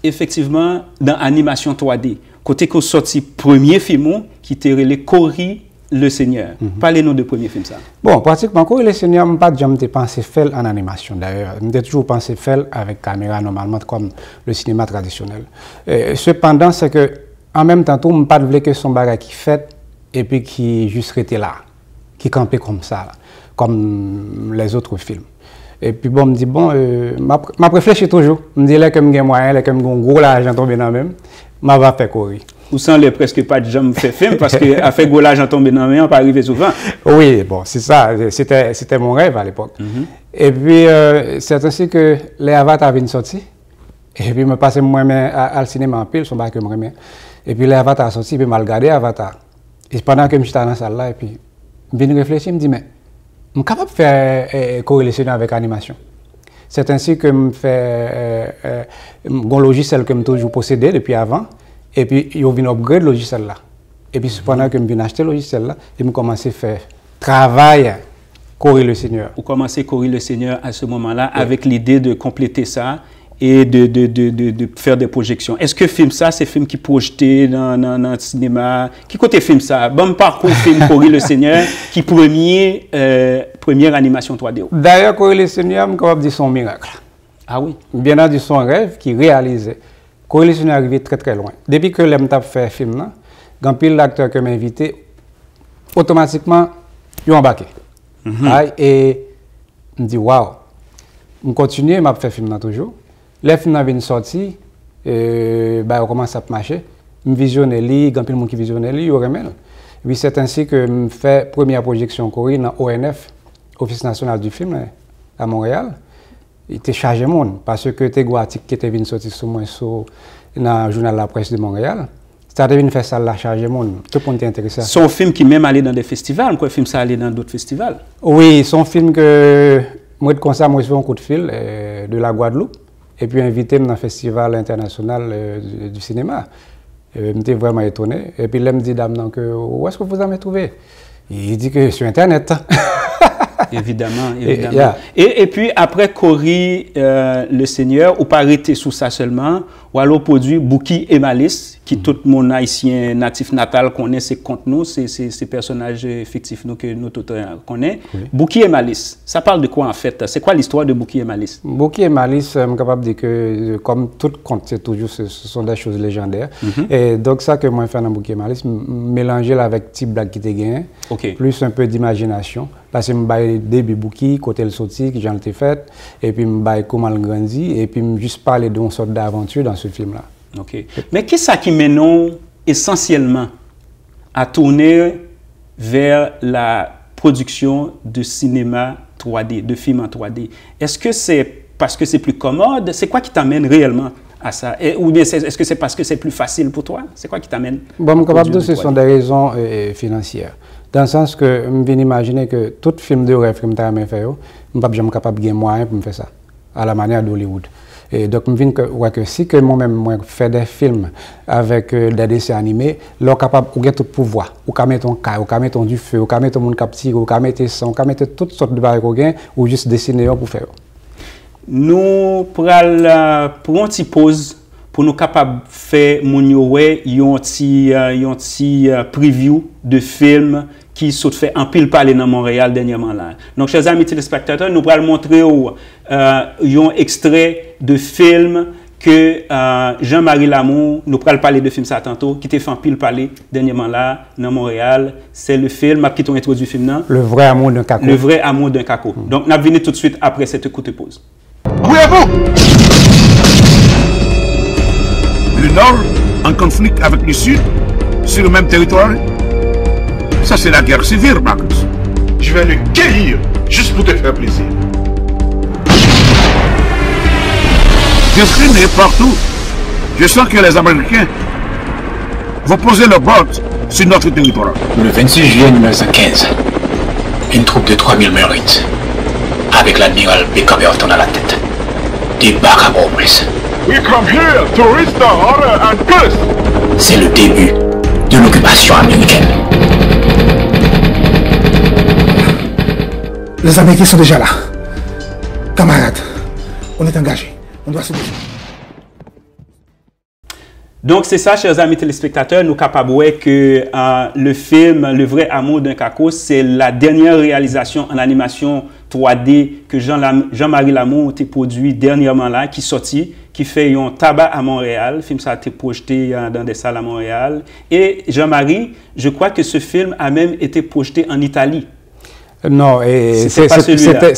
effectivement dans l'animation 3D. Côté que vous sorti premier film qui était relé Cory le Seigneur. Parlez-nous de premier film ça. Bon, pratiquement Cory le Seigneur, je n'ai pas jamais pensé faire en animation d'ailleurs. J'ai toujours pensé faire avec caméra normalement comme le cinéma traditionnel. Cependant, c'est que en même temps, je ne pas que son bagage qui fait et puis qui juste était là, qui campait comme ça, là, comme les autres films. Et puis bon, je me dis, bon, je réfléchis toujours. Je me dis, là, comme j'ai moyen, là, comme j'ai un gros l'argent tombé dans le même, je vais faire Cory. Ou sans les presque pas de jamais fait film parce que à faire gros l'argent tombé dans le même, on pas arriver souvent. Oui, bon, c'est ça. C'était mon rêve à l'époque. Et puis, c'est ainsi que les Avatars viennent sortir. Et puis, je me passais moi-même à le cinéma en pile, son bac que je me. Et puis, les Avatars sortis, puis je me regardé Avatar. Et pendant que je suis dans la salle là, et puis, je viens réfléchir, je me dis, mais je suis capable de faire corrélation avec l'animation. C'est ainsi que je fais un logiciel que je toujours possédé depuis avant. Et puis, ils viennent upgrade le logiciel là. Et puis, pendant que je viens acheter le logiciel là, ils m'ont commencé à faire travail Cory le Seigneur. Vous commencez Cory le Seigneur à ce moment-là avec l'idée de compléter ça et de faire des projections. Est-ce que film ça, c'est film qui projeté dans le cinéma? Qui côté film ça? Bon parcours film Cory le Seigneur qui première animation 3D. D'ailleurs, Cory le Seigneur, je peux dire son miracle. Ah oui? Bien entendu, son rêve qui réalisé. Cory le Seigneur est arrivé très très loin. Depuis que j'aime fait film là, quand pile l'acteur que m'a invité, automatiquement, ils ont embarqué. Et je me dis, waouh, je continue, je fais film là toujours. Les films viennent sortir, on commence à marcher. Je visionne les, quand pile monde qui visionne les, il remet. Et c'est ainsi que je fais première projection Cory dans ONF, Office national du film à Montréal. Il était chargé monde parce que tes articles qui étaient venus sortir sur moi dans le journal La Presse de Montréal. Ça devait faire ça là chargé monde. Tout le monde était intéressé. Son film qui même allé dans des festivals, quoi film ça allé dans d'autres festivals. Oui, son film que moi de concert moi un coup de fil de la Guadeloupe et puis invité dans un festival international du cinéma. J'étais vraiment étonné et puis là me dit dame que où est-ce que vous avez trouvé? Il dit que sur internet. Évidemment, évidemment. Et puis, après Cory, le Seigneur, ou pas arrêter sous ça seulement, ou alors produit Bouki et Malice, qui tout le monde haïtien natif natal connaît, c'est contre nous, ces personnages fictifs nous, que nous tous connaissons. Oui. Bouki et Malice, ça parle de quoi en fait? C'est quoi l'histoire de Bouki et Malice? Bouki et Malice, je suis capable de dire que, comme tout conte, c'est toujours, ce sont des choses légendaires. Et donc, ça que moi je fais dans Bouki et Malice, mélanger avec type blague qui te gagne, plus un peu d'imagination. Parce que je vais début Bouki, côté le sorti, que j'en ai fait, et puis je vais comment le grandi, et puis juste parler d'une sorte d'aventure dans ce film-là. Ok. Mais qu'est-ce qui mène essentiellement à tourner vers la production de cinéma 3D, de films en 3D? Est-ce que c'est parce que c'est plus commode? C'est quoi qui t'amène réellement à ça? Ou bien est-ce que c'est parce que c'est plus facile pour toi? C'est quoi qui t'amène? Bon, ce sont des raisons financières. Dans le sens que je viens imaginer que tout film de rêve que je suis fait, je ne suis pas capable de gagner moyen pour me faire ça, à la manière d'Hollywood. Et donc, je viens que si moi-même je fais des films avec des dessins animés, je suis capable de gagner tout pouvoir. Ou de mettre ton caille, ou de mettre du feu, ou de mettre mon capture, ou de mettre son, ou de mettre toutes sortes de barrières ou juste dessiner pour faire. Nous prenons une petite pause pour pour nous capables de faire un petit preview de film qui se fait en pile parler dans Montréal dernièrement là. Donc, chers amis téléspectateurs, nous allons montrer un extrait de film que Jean-Marie Lamour, nous allons parler de film ça tantôt, qui était fait en pile parler dernièrement là dans Montréal. C'est le film, qui t'ont introduit le film là. Le vrai amour d'un caco. Le vrai amour d'un caco. Donc, nous allons venir tout de suite après cette courte pause. Où êtes-vous? Le Nord en conflit avec le Sud sur le même territoire. Ça, c'est la guerre civile, Marcus. Je vais le cueillir juste pour te faire plaisir. Discriminé partout. Je sens que les Américains vont poser leur botte sur notre territoire. Le 26 juillet 1915, une troupe de 3000 Marines, avec l'admiral Baker Burton à la tête, débarque à Port-au-Prince. We come here to restore order and peace. C'est le début de l'occupation américaine. Les Américains sont déjà là. Camarades, on est engagés. On doit se bouger. Donc, c'est ça, chers amis téléspectateurs, nous capables que le film Le vrai amour d'un caco, c'est la dernière réalisation en animation 3D que Jean-Marie Lamour a produit dernièrement là, qui est sorti, qui fait un tabac à Montréal. Le film ça a été projeté dans des salles à Montréal. Et Jean-Marie, je crois que ce film a même été projeté en Italie. Non, c'était Corey le Seigneur.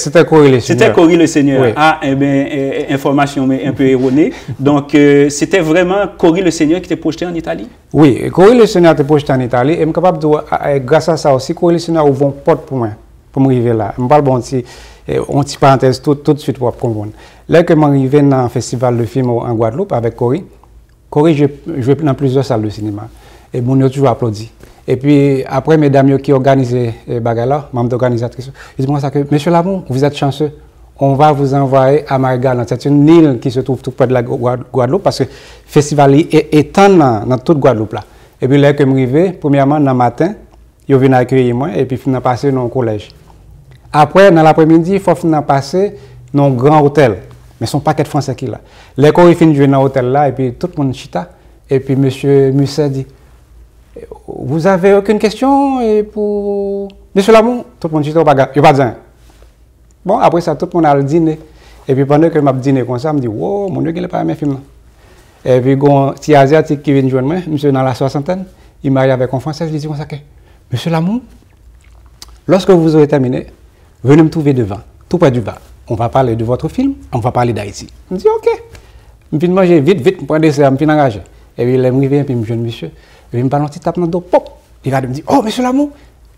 C'était Corey le Seigneur. Oui. Ah, eh bien, information mais un peu erronée. Donc, c'était vraiment Corey le Seigneur qui était projeté en Italie? Oui, Corey le Seigneur était projeté en Italie. Et je suis capable de, grâce à ça aussi, Corey le Seigneur ouvre une porte pour moi, pour m'arriver là. Je parle une petite parenthèse tout de suite pour comprendre. Là que je suis arrivé dans un festival de film en Guadeloupe avec Corey, je jouais dans plusieurs salles de cinéma. Et mon yo toujours applaudi. Et puis, après, mesdames qui organisaient les bagages, membre d'organisatrice, ils disent que, Monsieur Lamour, vous êtes chanceux. On va vous envoyer à Margaland. C'est une île qui se trouve tout près de la Guadeloupe parce que le festival est dans toute Guadeloupe. Là. Et puis, là que je suis arrivé, premièrement, dans le matin, ils viennent accueillir moi et puis ils passer dans le collège. Après, dans l'après-midi, il faut passer dans un grand hôtel. Mais son paquet de Français qui est là. Les corps, ils finissent de jouer dans l'hôtel là et puis tout le monde chita. Et puis, Monsieur Musset dit, vous avez aucune question pour Monsieur Lamour? Tout le monde dit, il n'y a pas de rien. Bon, après ça, tout le monde a le dîner. Et puis pendant que je dîné comme ça, je me dis, wow, mon Dieu, il n'est pas aimé film. Et puis, il y a un petit Asiatique qui vient joindre moi, monsieur dans la soixantaine, il m'a avec un Français, je lui dis comme ça que, Monsieur Lamour, lorsque vous aurez terminé, venez me trouver devant, tout près du bar. On va parler de votre film, on va parler d'Haïti. Je me dis, ok. Je me manger vite, je prends des dessert, je me engager. Et puis, il me revient, puis je me jeune monsieur. Il me parle un petit tape dans le dos, pop. Il va me dire, oh, Monsieur Lamour,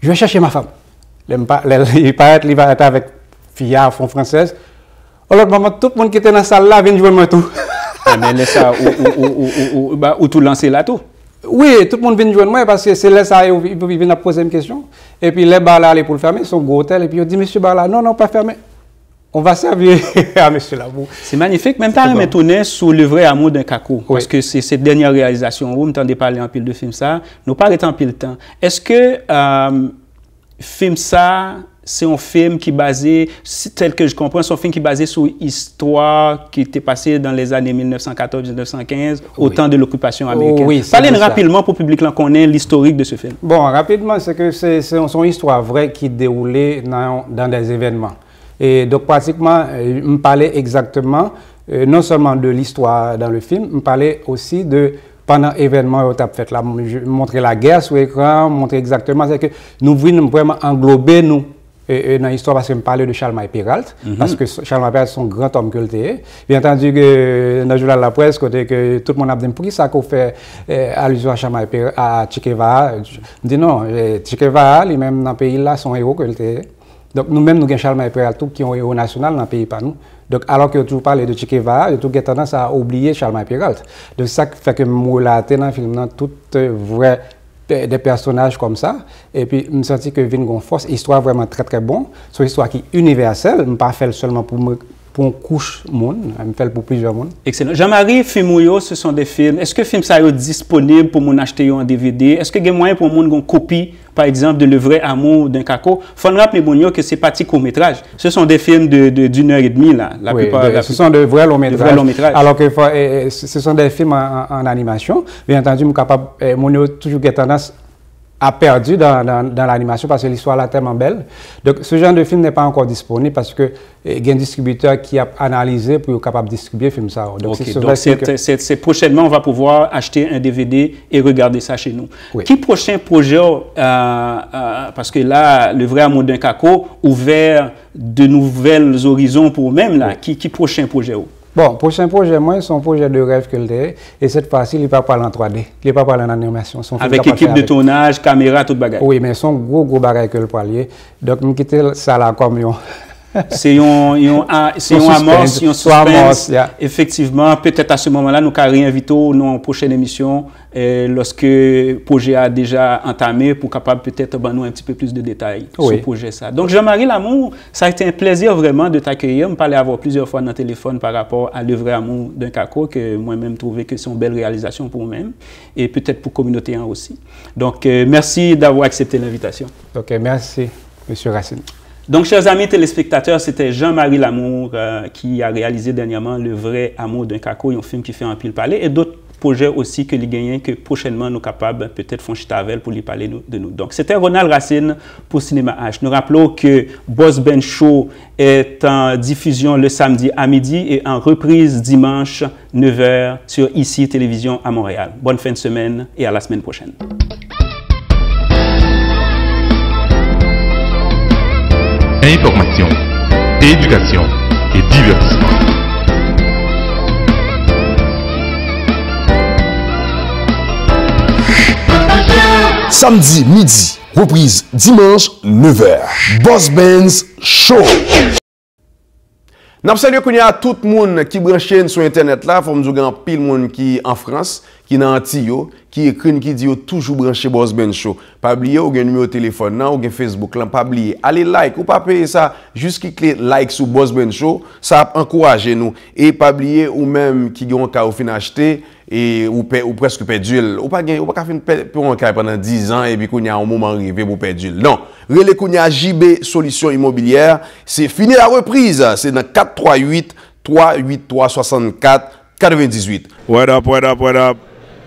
je vais chercher ma femme. Il va être avec fille à fond française. Alors, maman, tout le monde qui était dans la salle là vient jouer moi tout. Mais laisse ça, ou tout lancer là tout. Oui, tout le monde vient jouer moi parce que c'est là ça, il vient poser une question. Et puis, les bars là, aller pour le fermer, son gros hôtel. Et puis, il dit, Monsieur Barla, non, pas fermé. On va servir à Monsieur Lamour. C'est magnifique. Même temps, on tourner sur Le vrai amour d'un caco. Oui. Parce que c'est cette dernière réalisation. Vous m'entendez parler en pile de film ça. Nous pas en pile de temps. Est-ce que film ça, c'est un film qui est basé, tel que je comprends, c'est un film qui est basé sur histoire qui était passée dans les années 1914-1915, au temps de l'occupation américaine. Oui, parlez-nous rapidement pour le public qu'on ait l'historique de ce film. Bon, rapidement, c'est que c'est son histoire vraie qui déroulait dans des événements. Et donc, pratiquement, je me parlais exactement, non seulement de l'histoire dans le film, je me parlais aussi de, pendant l'événement, fait là, montrer la guerre sur l'écran, montrer exactement, c'est que nous voulons vraiment englober, nous, dans l'histoire, parce que je me parlais de Charlemagne Peralt, parce que Charlemagne Peralt, c'est un grand homme culté. Bien entendu, que dans le journal de la presse, côté que tout le monde a dit, pour qui ça qu'on fait allusion à Charlemagne Peralt, à Che Guevara? Je dis non, Che Guevara, lui-même dans le pays là, sont héros cultés. Donc, nous-mêmes, nous avons Charlemagne Peralt qui ont un héros national dans le pays, pas nous. Donc, alors que tu parles de Che Guevara, tu as tendance à oublier Charlemagne Peralt. Donc, ça fait que moi, là, dans le film, tout vrai des personnages comme ça. Et puis, je me sens que Vin a une force, histoire vraiment très, très bonne. C'est une histoire qui est universelle, je ne pas fait seulement pour me pour une couche monde, je fais pour plusieurs mondes. Excellent. Jean-Marie, film ce sont des films. Est-ce que les films sont disponibles pour mon acheter en DVD? Est-ce que il y a moyen pour mon copie, par exemple, de Le Vrai Amour d'un Kako? Il faut rappeler que c'est pas petit court-métrage. Ce sont des films d'une heure et demie, là. Ce sont de vrais longs métrages. Alors que ce sont des films en animation. Bien entendu, je suis capable, mon toujours tendance a perdu dans l'animation parce que l'histoire est tellement belle. Donc, ce genre de film n'est pas encore disponible parce que il y a un distributeur qui a analysé pour être capable de distribuer le film. Ça. Donc, c'est prochainement, on va pouvoir acheter un DVD et regarder ça chez nous. Oui. Qui prochain projet, parce que là, Le Vrai Amour d'un Kako, ouvert de nouvelles horizons pour eux-mêmes, là, qui prochain projet? Bon, prochain projet, moi, c'est un projet de rêve que j'ai. Et cette fois-ci, il n'est pas parlé en 3D. Il n'est pas parlé en animation. Avec équipe de tournage, caméra, tout bagage. Oui, mais son gros bagage que le parlier. Donc, je quitte ça là comme c'est un amorce, un suspense. Effectivement, peut-être à ce moment-là, nous allons réinviter dans une prochaine émission lorsque le projet a déjà entamé pour capable peut-être nous un petit peu plus de détails sur le projet. Donc, Jean-Marie Lamour, ça a été un plaisir vraiment de t'accueillir. Je parlais avoir plusieurs fois dans le téléphone par rapport à Le Vrai Amour d'un Kako, que moi-même trouvais que c'est une belle réalisation pour moi-même et peut-être pour la communauté aussi. Donc, merci d'avoir accepté l'invitation. OK, merci, M. Racine. Donc, chers amis téléspectateurs, c'était Jean-Marie Lamour qui a réalisé dernièrement Le Vrai Amour d'un Kako, un film qui fait un pile parler, et d'autres projets aussi que les gagnants que prochainement nous capables peut-être font chitavel pour lui parler de nous. Donc, c'était Ronald Racine pour Cinéma H. Nous rappelons que Boss Ben Show est en diffusion le samedi à midi et en reprise dimanche 9h sur ICI Télévision à Montréal. Bonne fin de semaine et à la semaine prochaine. Information, éducation et divertissement. Samedi midi, reprise dimanche 9h. Boss Benz Show. Nous saluons tout le monde qui branche sur Internet là. Faut nous dire pile monde qui en France, qui dans Antilles, qui écrit, qui dit toujours branché Boss Ben Show. Pas oublier ou un numéro de téléphone, ou un Facebook là, pas oublier. Allez like ou pas payer ça, juste cliquer like sur Boss Ben Show, ça encourage nous. Et pas oublier ou même qui ont un cas au fin acheter et ou presque perdu, ou pas fin pour un cas pendant 10 ans et puis qu'on y a un moment arrivé pour perdre. Non, relais qu'on y a JB Solutions Immobilières, c'est fini la reprise, c'est dans 438 383 64 98. What up, what up, what up?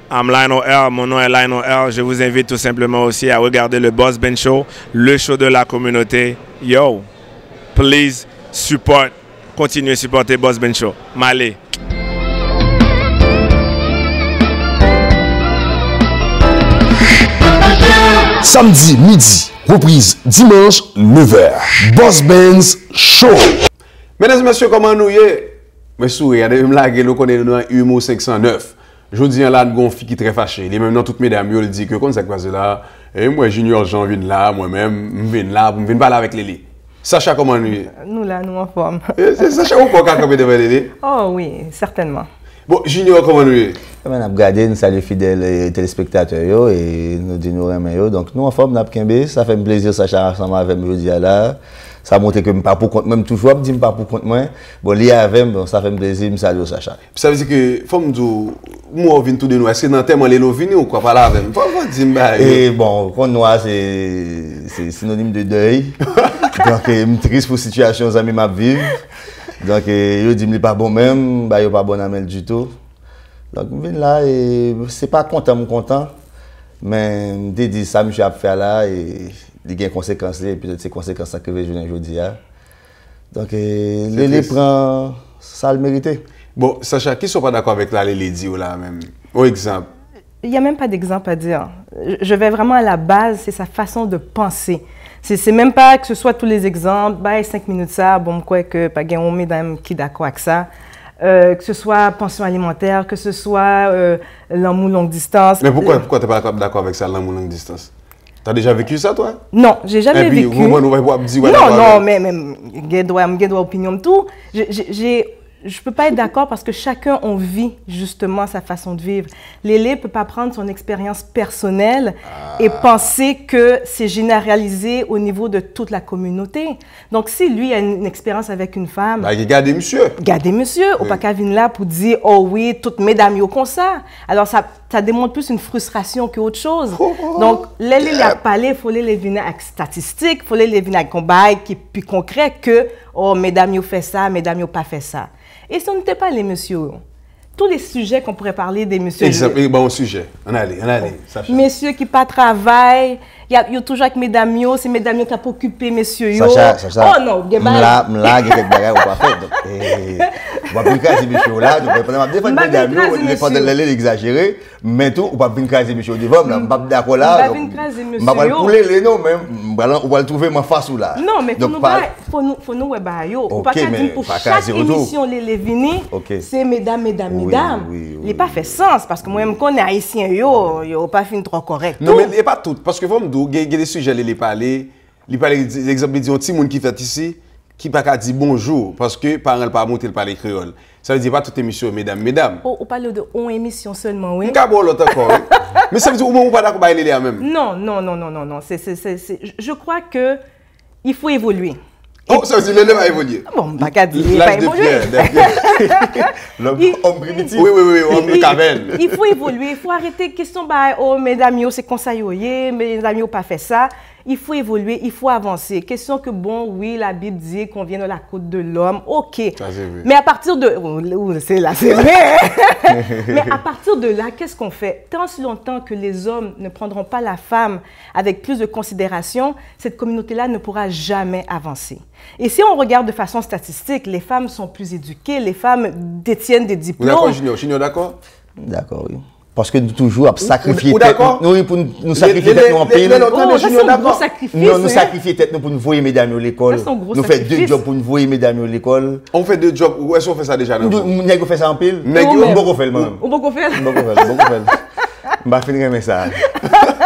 I'm Lionel L, mon nom est Lionel L. Je vous invite tout simplement aussi à regarder le Boss Ben Show, le show de la communauté. Yo, please support, continuez à supporter Boss Ben Show. Malé. Samedi midi, reprise dimanche 9h. Boss Benz Show. Mesdames et messieurs, comment nous y est? Monsieur, regardez, même là, nous connaissons dans Humo 509. Je dis là, nous avons une fille qui est très fâchée. Les mêmes dans toutes mesdames, ils disent que quand ça passe là, et moi, Junior Jean viens là, moi-même, je viens là, je viens parler avec Lili. Sacha, comment nous y est? Nous là, nous en forme. Sacha, vous pouvez camper devant Lili? Oh oui, certainement. Bon, Junior, comment nous y est? Nous avons regardé, nous saluons fidèles téléspectateurs et nous disons nous remercions. Donc nous en forme, nous avons ça fait un plaisir, Sacha, ensemble avec nous aujourd'hui là. Ça montre que je ne suis pas pour compte, même toujours, je ne dis pas pour compte moi. Bon, lié avec moi, ça fait un plaisir, je salue Sacha. Ça veut dire que, faut me dire, moi, je viens tout de nous. Est-ce que dans le thème, on est venu ou quoi, pas là avec moi? Faut dire, et bon, quand nous, c'est synonyme de deuil. Donc, je suis triste pour la situation que je vis. Donc, je dis que je pas bon même, je ne pas bon amel du tout. Donc, je viens là et c'est pas content, mais je dis ça, je vais faire là et il y a des conséquences et peut-être ces conséquences que je viens aujourd'hui. Donc, les prend ça le mérité. Bon, Sacha, qui ne sont pas d'accord avec la Lady ou là même? Au exemple. Il n'y a même pas d'exemple à dire. Je vais vraiment à la base, c'est sa façon de penser. C'est même pas que ce soit tous les exemples, 5 minutes ça, bon, quoi que pas gain on mesdames qui d'accord avec ça. Que ce soit pension alimentaire, que ce soit l'amour longue distance. Mais pourquoi tu n'es pas d'accord avec ça, l'amour longue distance? Tu as déjà vécu ça, toi? Non, j'ai jamais vécu. Non, non, mais je dois opinion tout. je peux pas être d'accord parce que chacun on vit justement sa façon de vivre. Lélé peut pas prendre son expérience personnelle et penser que c'est généralisé au niveau de toute la communauté. Donc si lui a une expérience avec une femme, bah, regardez monsieur. Regardez monsieur, ou pas qu'à venir là pour dire oh oui, toutes mesdames yo comme ça. Alors ça démontre plus une frustration qu'autre chose. Donc Lélé il a parlé, faut les venir avec statistiques, faut les venir avec un bail qui est plus concret que oh mesdames yo fait ça, mesdames yo pas fait ça. Et si on n'était pas les messieurs, tous les sujets qu'on pourrait parler des messieurs. Exemple, bon sujet. On allait. Sacha. Messieurs qui pas travaillent, il y a toujours avec mesdames yo, c'est mesdames yo qui a occupé messieurs yo. Sacha, oh non, des m'la, il y a quelques bagages qu'on pas faire. Donc, on va pas craser messieurs là, donc on va défendre mesdames yo, les pendant l'aller exagérer, mais tout, on va pas craser messieurs devant, on va pas d'accord là. On va pas couler les noms même, on va le trouver en face ou là. Non, mais faut nous ouais ba yo, on pas dire pour chaque émission les venir, c'est mesdames. Il n'est pas fait sens parce que moi-même, quand on est haïtien, yo pas fin trop correct. Non, mais il n'est pas tout. Parce que, il y a des sujets, il parler, des exemples, il dit, un petit monde qui fait ici, qui n'a pas dit bonjour, parce que parents ne pas monter le parler créole. Ça veut dire pas toute émission, mesdames. On parle de une émission seulement, oui. Mais ça veut dire, on ne pas d'accord avec les même. Non. Je crois que il faut évoluer. Oh, ça veut dire l'élève a évolué. Bon, pas qu'à dire, il n'a pas évolué. L'homme primitif. Oui, homme caverne. Il faut évoluer, il faut arrêter question, oh, mesdames, c'est comme ça, mesdames, pas fait ça. Il faut évoluer, il faut avancer. Question que, bon, oui, la Bible dit qu'on vient de la côte de l'homme, ok. Mais à partir de... c'est là, c'est vrai. Mais à partir de là, qu'est-ce qu'on fait? Tant si longtemps que les hommes ne prendront pas la femme avec plus de considération, cette communauté-là ne pourra jamais avancer. Et si on regarde de façon statistique, les femmes sont plus éduquées, les femmes détiennent des diplômes. D'accord, Junior, d'accord? D'accord, oui. Parce que nous toujours à sacrifier tête nous pour nous sacrifier tête nous en pays. Non, nous sacrifier tête nous pour nous voyer mesdames à l'école. Nous faisons 2 jobs pour nous voyer mesdames à l'école. On fait 2 jobs. Où est-ce qu'on fait ça déjà? Nous fait ça en pile. Nous on fait même. On fait. On va finir un message.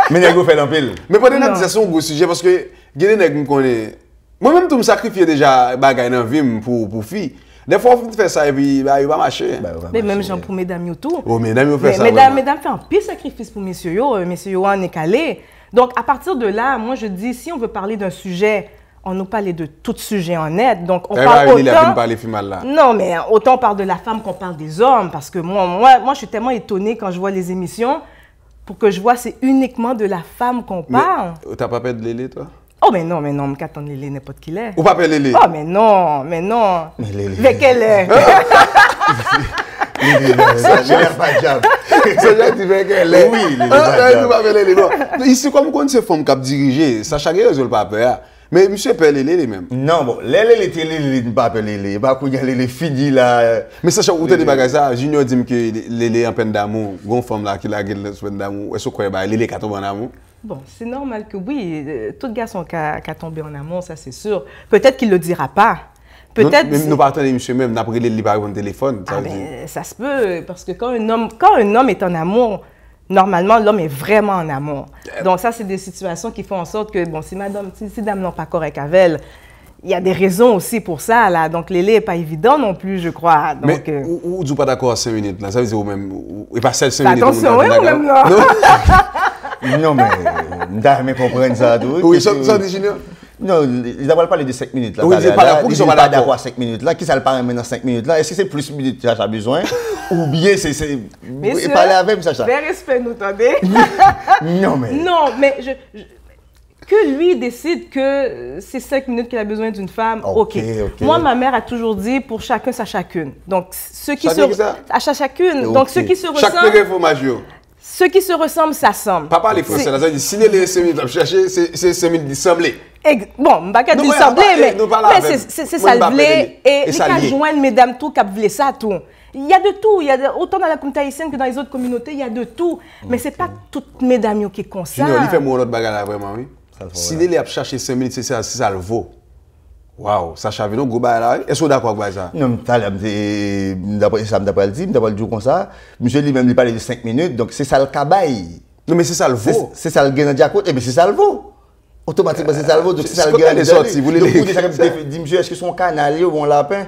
Mais nous fait en pile. Mais pendant la discussion, un gros sujet parce que les nègres me connaissent. Moi-même, tout me sacrifier déjà bagaille dans la vie pour filles. Des fois, on fait ça et puis il va marcher. Mais même gens pour mesdames et tout. Oh, mesdames, fait ça. Mesdames font un pire sacrifice pour messieurs yo en est calé. Donc, à partir de là, moi, je dis, si on veut parler d'un sujet, on nous parle de tout sujet en net. Donc, on parle autant... Non, mais autant on parle de la femme qu'on parle des hommes. Parce que moi, je suis tellement étonnée quand je vois les émissions, pour que je vois, c'est uniquement de la femme qu'on parle. T'as pas peur de Lélé, toi? Oh, mais non, me qu'attendre Lélé n'importe qui l'est. Ou pas peur Lélé? Oh, mais non. Mais Lélé. Avec quelle est? Ça gère pas de job. Ça gère du avec elle est. Oui, Lélé. Ici, comme quand c'est femme qui a dirigé, ça chaque raison pas peur. Mais monsieur peur Lélé même. Non, bon, Lélé n'est pas peur Lélé. Pas qu'on y a Lélé fini là. Mais ça, où t'as des bagages ça, Junior dit que Lélé en peine d'amour, une femme là qui la gueule en peine d'amour, est-ce que bah Lélé qui a tombé en amour? Bon, c'est normal que oui, tout garçon qui a tombé en amour, ça c'est sûr. Peut-être qu'il ne le dira pas. Peut-être. Même nous partons des monsieur même, d'après les par un téléphone. Ça se peut, parce que quand un homme est en amour, normalement, l'homme est vraiment en amour. Donc ça, c'est des situations qui font en sorte que, bon, si dame n'est pas correcte avec elle, il y a des raisons aussi pour ça, là. Donc, Lélé n'est pas évident non plus, je crois. Donc, mais, ou tu n'es pas d'accord à 5 minutes, là. Ça veut dire, ou même, et pas 5 minutes. Attention, oui, ou même, non. Non, mais, je comprendre ça, tout. Oui, ça dit, Junior? Non, ils n'ont pas parlé de 5 minutes, là. Oui, ils sont pas d'accord à 5 minutes, là. Qui ça le parle maintenant 5 minutes, là? Est-ce que c'est plus minutes que Sacha a besoin? Ou bien c'est... Messieurs, parler avec Sacha. Fais respect, nous, attendez. Non, mais... Non, mais que lui décide que c'est 5 minutes qu'il a besoin d'une femme, ok. Moi, ma mère a toujours dit pour chacun sa chacune. Donc, ceux qui se... chacune. Donc, ceux qui se ressemblent... Chaque père faut majeur. Ceux qui se ressemblent, ça semble. Papa, les français, là, si les 5 minutes à chercher, c'est 5 minutes d'assemblée. Bon, je ne vais pas dire semblé, mais c'est ça le blé. Et les cas joignent mesdames tout, qui veulent ça tout. Il y a de tout. Autant dans la communauté haïtienne que dans les autres communautés, il y a de tout. Mais ce n'est pas toutes mesdames qui sont comme ça. Junior, il fait mon autre bagarre là, vraiment, oui. Si les a cherché 5 minutes, c'est ça le vaut. Waouh, ça chavé non, gros bagarre. Est-ce que vous êtes d'accord avec ça? Non, d'après le dit, d'après le jour comme ça, monsieur lui-même il parlait de 5 minutes, donc c'est ça le cabaye. Non, mais c'est ça le vaut. C'est ça le gain de et bien c'est ça le vaut. Automatiquement, c'est ça le vaut, donc c'est ça le gain de sorti. Vous voulez dit, monsieur, est-ce que son canal ou un lapin?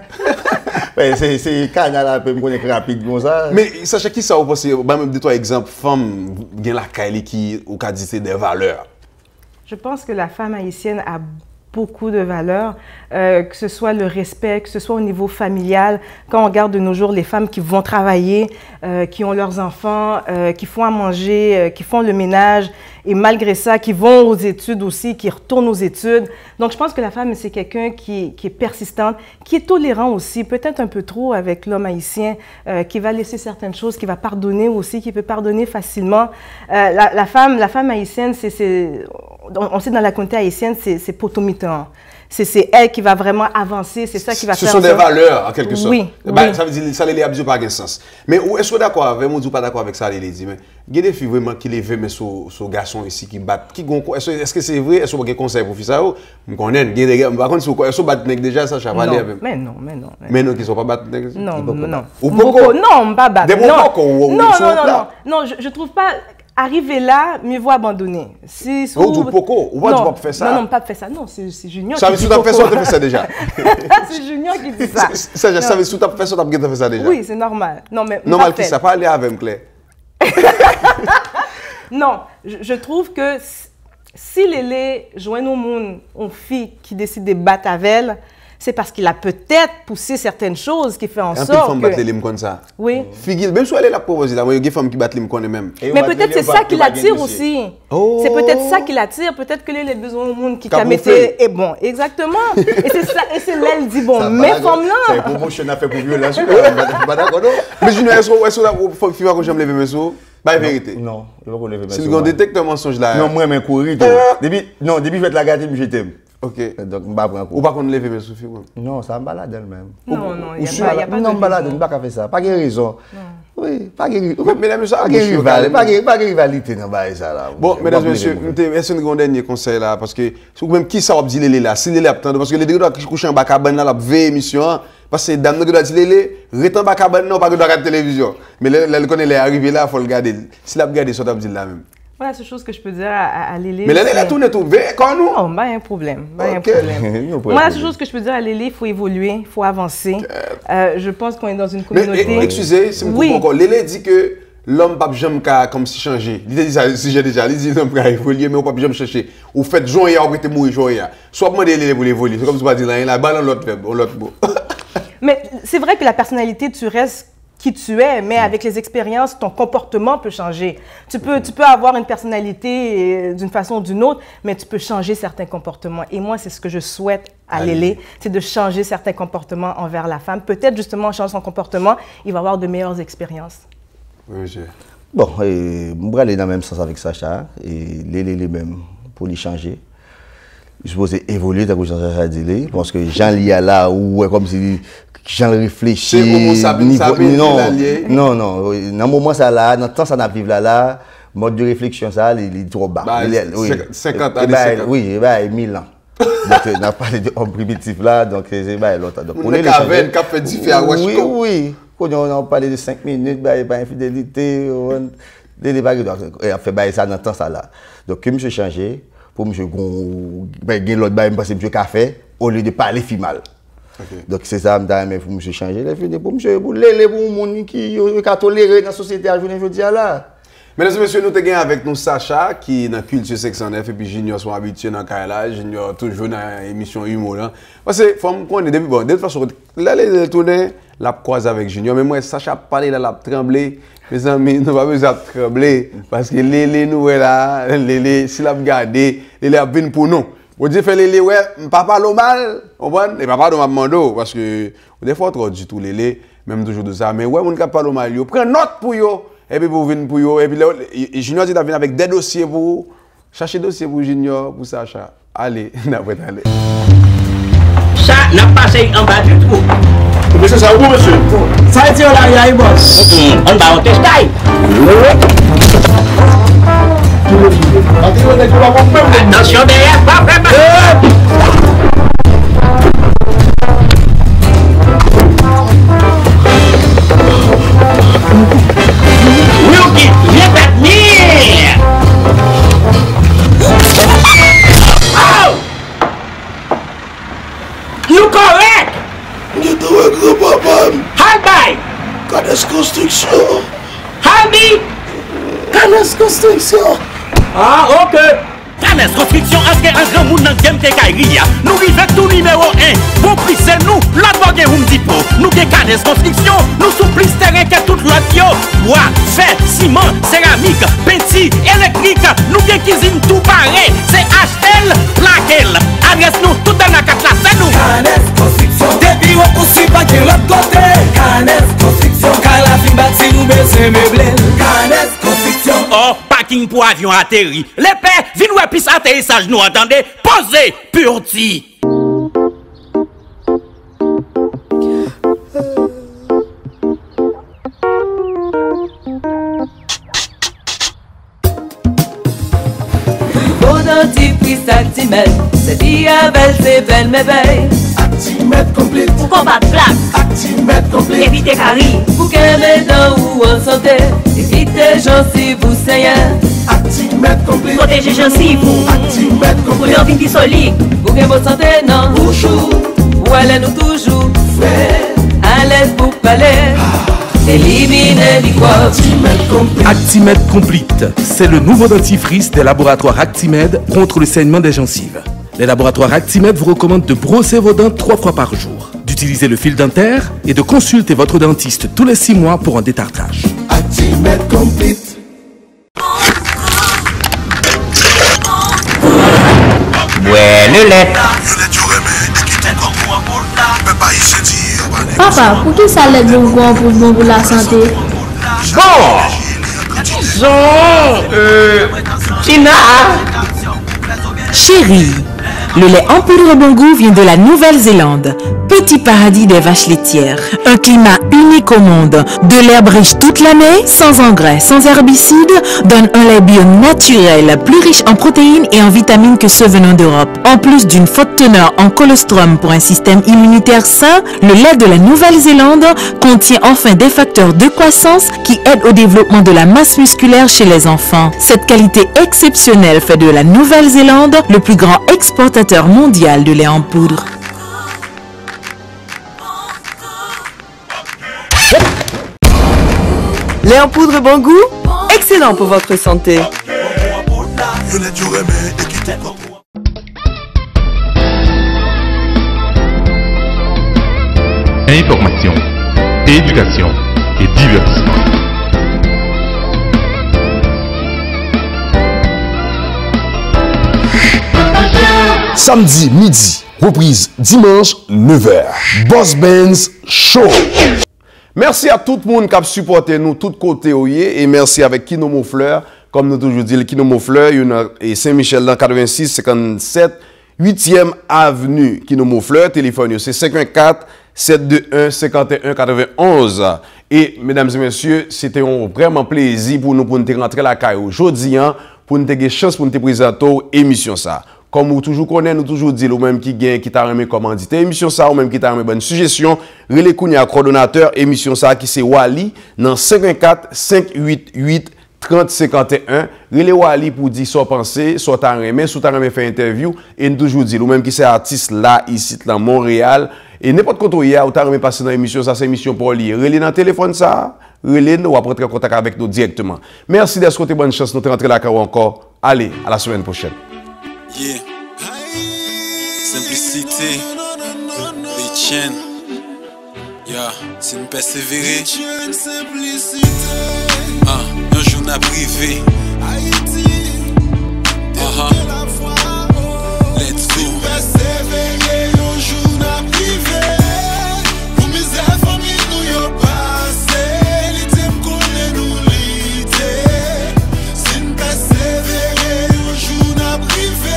C'est canal un peu rapide comme ça. Mais sachez qui ça vous pense, même de toi exemple, femme, gen la Kylie qui ou ka dit c'est des valeurs. Je pense que la femme haïtienne a beaucoup de valeurs, que ce soit le respect, que ce soit au niveau familial. Quand on regarde de nos jours les femmes qui vont travailler, qui ont leurs enfants, qui font à manger, qui font le ménage, et malgré ça, qui vont aux études aussi, qui retournent aux études. Donc, je pense que la femme, c'est quelqu'un qui est persistante, qui est tolérant aussi, peut-être un peu trop avec l'homme haïtien, qui va laisser certaines choses, qui va pardonner aussi, qui peut pardonner facilement. La femme haïtienne, on sait dans la communauté haïtienne, c'est potomitan. C'est elle qui va vraiment avancer, c'est ça qui va faire... Ce sont des valeurs, en quelque sorte. Oui. Ça veut dire que ça les abuse pas de sens. Mais est-ce que d'accord avec moi ou pas d'accord avec ça, les dit, mais il y a des filles vraiment qui les veulent, mais ce garçon ici qui battent. Est-ce que c'est vrai? Est-ce que vous avez des conseils pour faire ça? Je connais, par contre, est-ce que vous battez déjà ça, ça va aller avec? Mais non. Mais non, qui ne sont pas battus? Non. Ou beaucoup? Non, pas battre. Des beaucoup? Non, je trouve pas... Arriver là, mieux vaut abandonner. Si du poco, ou pas du faire ça? Non, pas faire ça. Non, c'est Junior qui dit ça. Ça veut dire que tu as fait ça déjà? C'est Junior qui dit ça. Ça veut dire que tu as fait ça, tu as fait ça déjà? Oui, c'est normal. Non, mais normal qui ça? Pas aller avec Claire. Non, je trouve que si Lélé joint au monde une fille qui décide de battre avec elle, c'est parce qu'il a peut-être poussé certaines choses qui fait en sorte que... Un peu de femmes battent les limes comme ça. Oui. Figure, même si elle est la proposée, il y a des femmes qui battent les limes comme même. Mais peut-être c'est ça qui l'attire aussi. C'est peut-être ça qui l'attire. Peut-être que les besoins au monde qui t'a mis est bon. Exactement. Et c'est ça. Et c'est là, elle dit, bon, mes femmes là... C'est une promotion à faire pour violence. Pas d'accord, non? Mais Junior, est-ce que tu vas que j'aime lever mes sous? Pas la vérité. Non, je ne vais pas lever mes sous. Si vous détectez un mensonge là... Non, moi, je vais courir. Depuis je vais te la gâter, je t'aime. Ok. Donc, je ne vais pas prendre un coup. Ou pas qu'on lever mes sous? Non, ça me balade elle-même. Non, il n'y a pas de raison. Non, je me balade, je ne vais pas faire ça. Pas de raison. Oui, pas de raison. Pas de rivalité dans ça là. Bon, mesdames et messieurs, est-ce que un dernier conseil là? Parce que même qui ça va dire Lélé là? Si Lélé a parce que les deux qui couchent en bas cabane là, la vraie émission, parce que dame ne doit dire Lélé, rete en bas cabane non, pas que doit regarder télévision. Mais elle connaît les arrivés là, il faut le garder. Si la regarder, ça doit dire là même. Voilà, c'est chose que je peux dire à Lélé. Mais Lélé, elle a tourné tout bien, quand nous? Non, pas un problème. Moi, la seule chose que je peux dire à Lélé, il faut évoluer, il faut avancer. Je pense qu'on est dans une communauté... Mais excusez, si je me comprends encore, Lélé dit que l'homme ne peut jamais comme si changer. Il dit ça, si j'ai déjà, il dit l'homme peut évoluer, mais on ne peut jamais chercher. Ou faites joie, ou faites mourir joie. Soit demander Lélé pour l'évoluer. C'est comme si on dire là, il a balle l'autre mot. Mais c'est vrai que la personnalité, tu restes qui tu es, mais avec les expériences, ton comportement peut changer. Tu peux avoir une personnalité d'une façon ou d'une autre, mais tu peux changer certains comportements. Et moi, c'est ce que je souhaite à Lélé, c'est de changer certains comportements envers la femme. Peut-être justement en changeant son comportement, il va avoir de meilleures expériences. Oui, monsieur. Bon, je vais aller dans le même sens avec Sacha, et Lélé même, pour lui changer. Je suppose évoluer, t'as Sacha dit, parce que Jean Lia là, ou comme si... J'en réfléchis. Non. Dans le moment ça là, dans le temps ça n'a vivre là, mode de réflexion ça, il est trop bas. 50 années. Oui, 1000 ans. Donc on a parlé d'homme primitif là, donc c'est l'autre. On est caverne qui a fait différent. Oui. Quand on a parlé de 5 minutes, pas infidélité, on a fait ça dans le temps ça là. Donc je me suis changé pour me gagner l'autre bail parce que je café au lieu de parler mal. Okay. Donc c'est ça, je pour me changer les filles, pour les gens qui ont toléré dans la société à aujourd'hui là. Mesdames et messieurs, nous sommes avec nous Sacha qui est dans Culture 609 et puis Junior sont habitués dans Kaila. Junior toujours dans l'émission Humour là. Parce que faut qu'on est depuis bon, de toute façon là les tourner la croise avec Junior, mais moi Sacha parler là la trembler. Mes amis, nous pas besoin de trembler parce que les nous là, les si la regarder, les a venir pour nous. Vous dites, Lélé, ouais, papa l'eau mal, on voit, et papa l'eau m'a parce que des fois, trop du tout, Lélé, même toujours de ça, mais ouais, mon papa l'eau mal, prends note pour yo, et puis pour venir pour yo, et puis Junior dit venir avec des dossiers pour vous, chercher des dossiers pour Junior, pour Sacha. Allez, d'après aller. Ça n'a pas passé en bas du tout. Monsieur, ça va, monsieur? Ça a été en arrière, boss. On va en tester. Attention derrière, pas vraiment. Wilkie, viens venir. Oh! You correct. You correct, papa. Halbay! Canes Construction. Halbi! Canes Construction. Ah, ok. Canes Construction, aske un grand monde dans game Kekairi. Nous vivons tout numéro 1. Bon prix c'est nous, la bonne room dipo. Nous avons Canes Construction, nous sommes plus terrain que tout l'autre yo. Bois, fer, ciment, céramique, penti, électrique. Nous avons cuisine tout pareil. C'est HL, laquelle. Adresse nous tout dans la carte là, c'est nous. Canes Construction. Depuis on poursuit pas de l'autre côté. Canes Construction. Car la fin bâti nous besoin meublé. Canes Construction. Oh, parking pour avion atterri. Les pères, viens nous épice atterrissage, nous entendez? Posez, purti. Bon dentifrice Actimel, c'est Diavel, c'est belle mais belle. Actimel complète. Pour combattre plaque. Actimel complète. Éviter caries. Pour qu'elle met dans ou en santé. Éviter gencives ou saignant. Actimel complète. Protéger gencives ou. Actimel Pour complète. une vie solide. Pour qu'elle bonne santé non. Bouchou. Ou elle nous toujours. Frais. À l'aise pour palais. Éliminer microbes. Actimède Complete, c'est le nouveau dentifrice des laboratoires Actimède contre le saignement des gencives. Les laboratoires Actimède vous recommandent de brosser vos dents 3 fois par jour, d'utiliser le fil dentaire et de consulter votre dentiste tous les 6 mois pour un détartrage. Actimel complete. Ouais, le lait. Papa, pour qui ça l'aide bon pour la santé? Disons, Tina. Chérie, le lait en poudre bon goût vient de la Nouvelle-Zélande. Petit paradis des vaches laitières. Un climat unique au monde. De l'herbe riche toute l'année, sans engrais, sans herbicides, donne un lait bio naturel, plus riche en protéines et en vitamines que ceux venant d'Europe. En plus d'une forte teneur en colostrum pour un système immunitaire sain, le lait de la Nouvelle-Zélande contient enfin des facteurs de croissance qui aident au développement de la masse musculaire chez les enfants. Cette qualité exceptionnelle fait de la Nouvelle-Zélande le plus grand exportateur mondial de lait en poudre. Lait en poudre bon goût, excellent pour votre santé. Information, éducation et divertissement. Samedi midi, reprise dimanche 9h. Boss Benz Show. Merci à tout le monde qui a supporté nous, tout côté et merci avec Kino Moufleur, comme nous toujours dit, le Kino Moufleur, et Saint-Michel dans 86 57 8e avenue Kino Moufleur, téléphone c'est 514 721 51 91. Et mesdames et messieurs, c'était un vraiment plaisir pour nous rentrer à la caille aujourd'hui pour nous avoir chance pour nous présenter l'émission ça. Comme vous toujours connaissez, nous toujours dit, ou même qui gagne, qui t'a remis commandité émission ça, ou même qui t'a remis bonne suggestion, relais Kounia coordonnateur émission ça, qui c'est Wally, dans 54 588 30 51. Relais Wally pour dire soit pensé, soit t'a remis, soit t'a remis faire interview, et nous toujours dit, ou même qui c'est artiste là, ici, dans Montréal, et n'importe quoi ou t'a remis passer dans l'émission ça, c'est émission pour lire. Relais dans le téléphone ça, relais nous, ou après entrer en contact avec nous directement. Merci d'être côté, bonne chance, nous te rentrer la carrière encore. Allez, à la semaine prochaine. Yeah. Simplicité, les chaînes. Yeah, c'est une persévérer. Un journal privé. Haïti. Let's go. Persévérer, un journal privé. Pour mes familles, nous y passé. L'été me connaît, nous l'été. C'est une persévérer, un journal privé.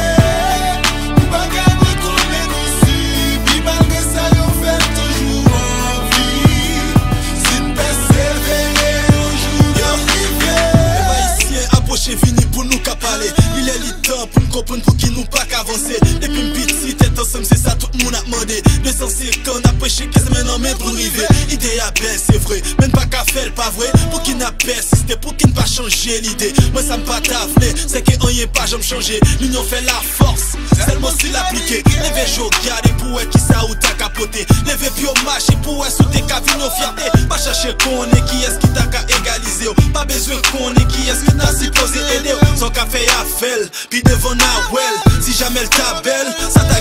Fini pour nous capaler. Il est le temps pour nous comprendre pour qui nous pas qu'avancer. Depuis une petite tête ensemble, c'est ça tout le monde a demandé. 250 ans après chez 15 maintenant, mais pour arriver. l'idée à baisse, c'est vrai. Même pas qu'à faire, pas vrai. Pour qu'il n'a persisté, pour qu'il n'a pas changé l'idée. Moi, ça me pas t'affler, c'est que on y est pas, j'aime changer. L'union fait la force, seulement si l'appliquer. Les véjos, regardez pour qui ça ou t'a capoté. Les vépios marché pour sous tes cabines aux fierté. Pas chercher qu'on est qui est-ce qui t'a qu'à égaliser. Pas besoin qu'on est qui est-ce qui t'a supposé aider. Son café à fel, puis devant na well. Si jamais elle t'a belle, ça t'a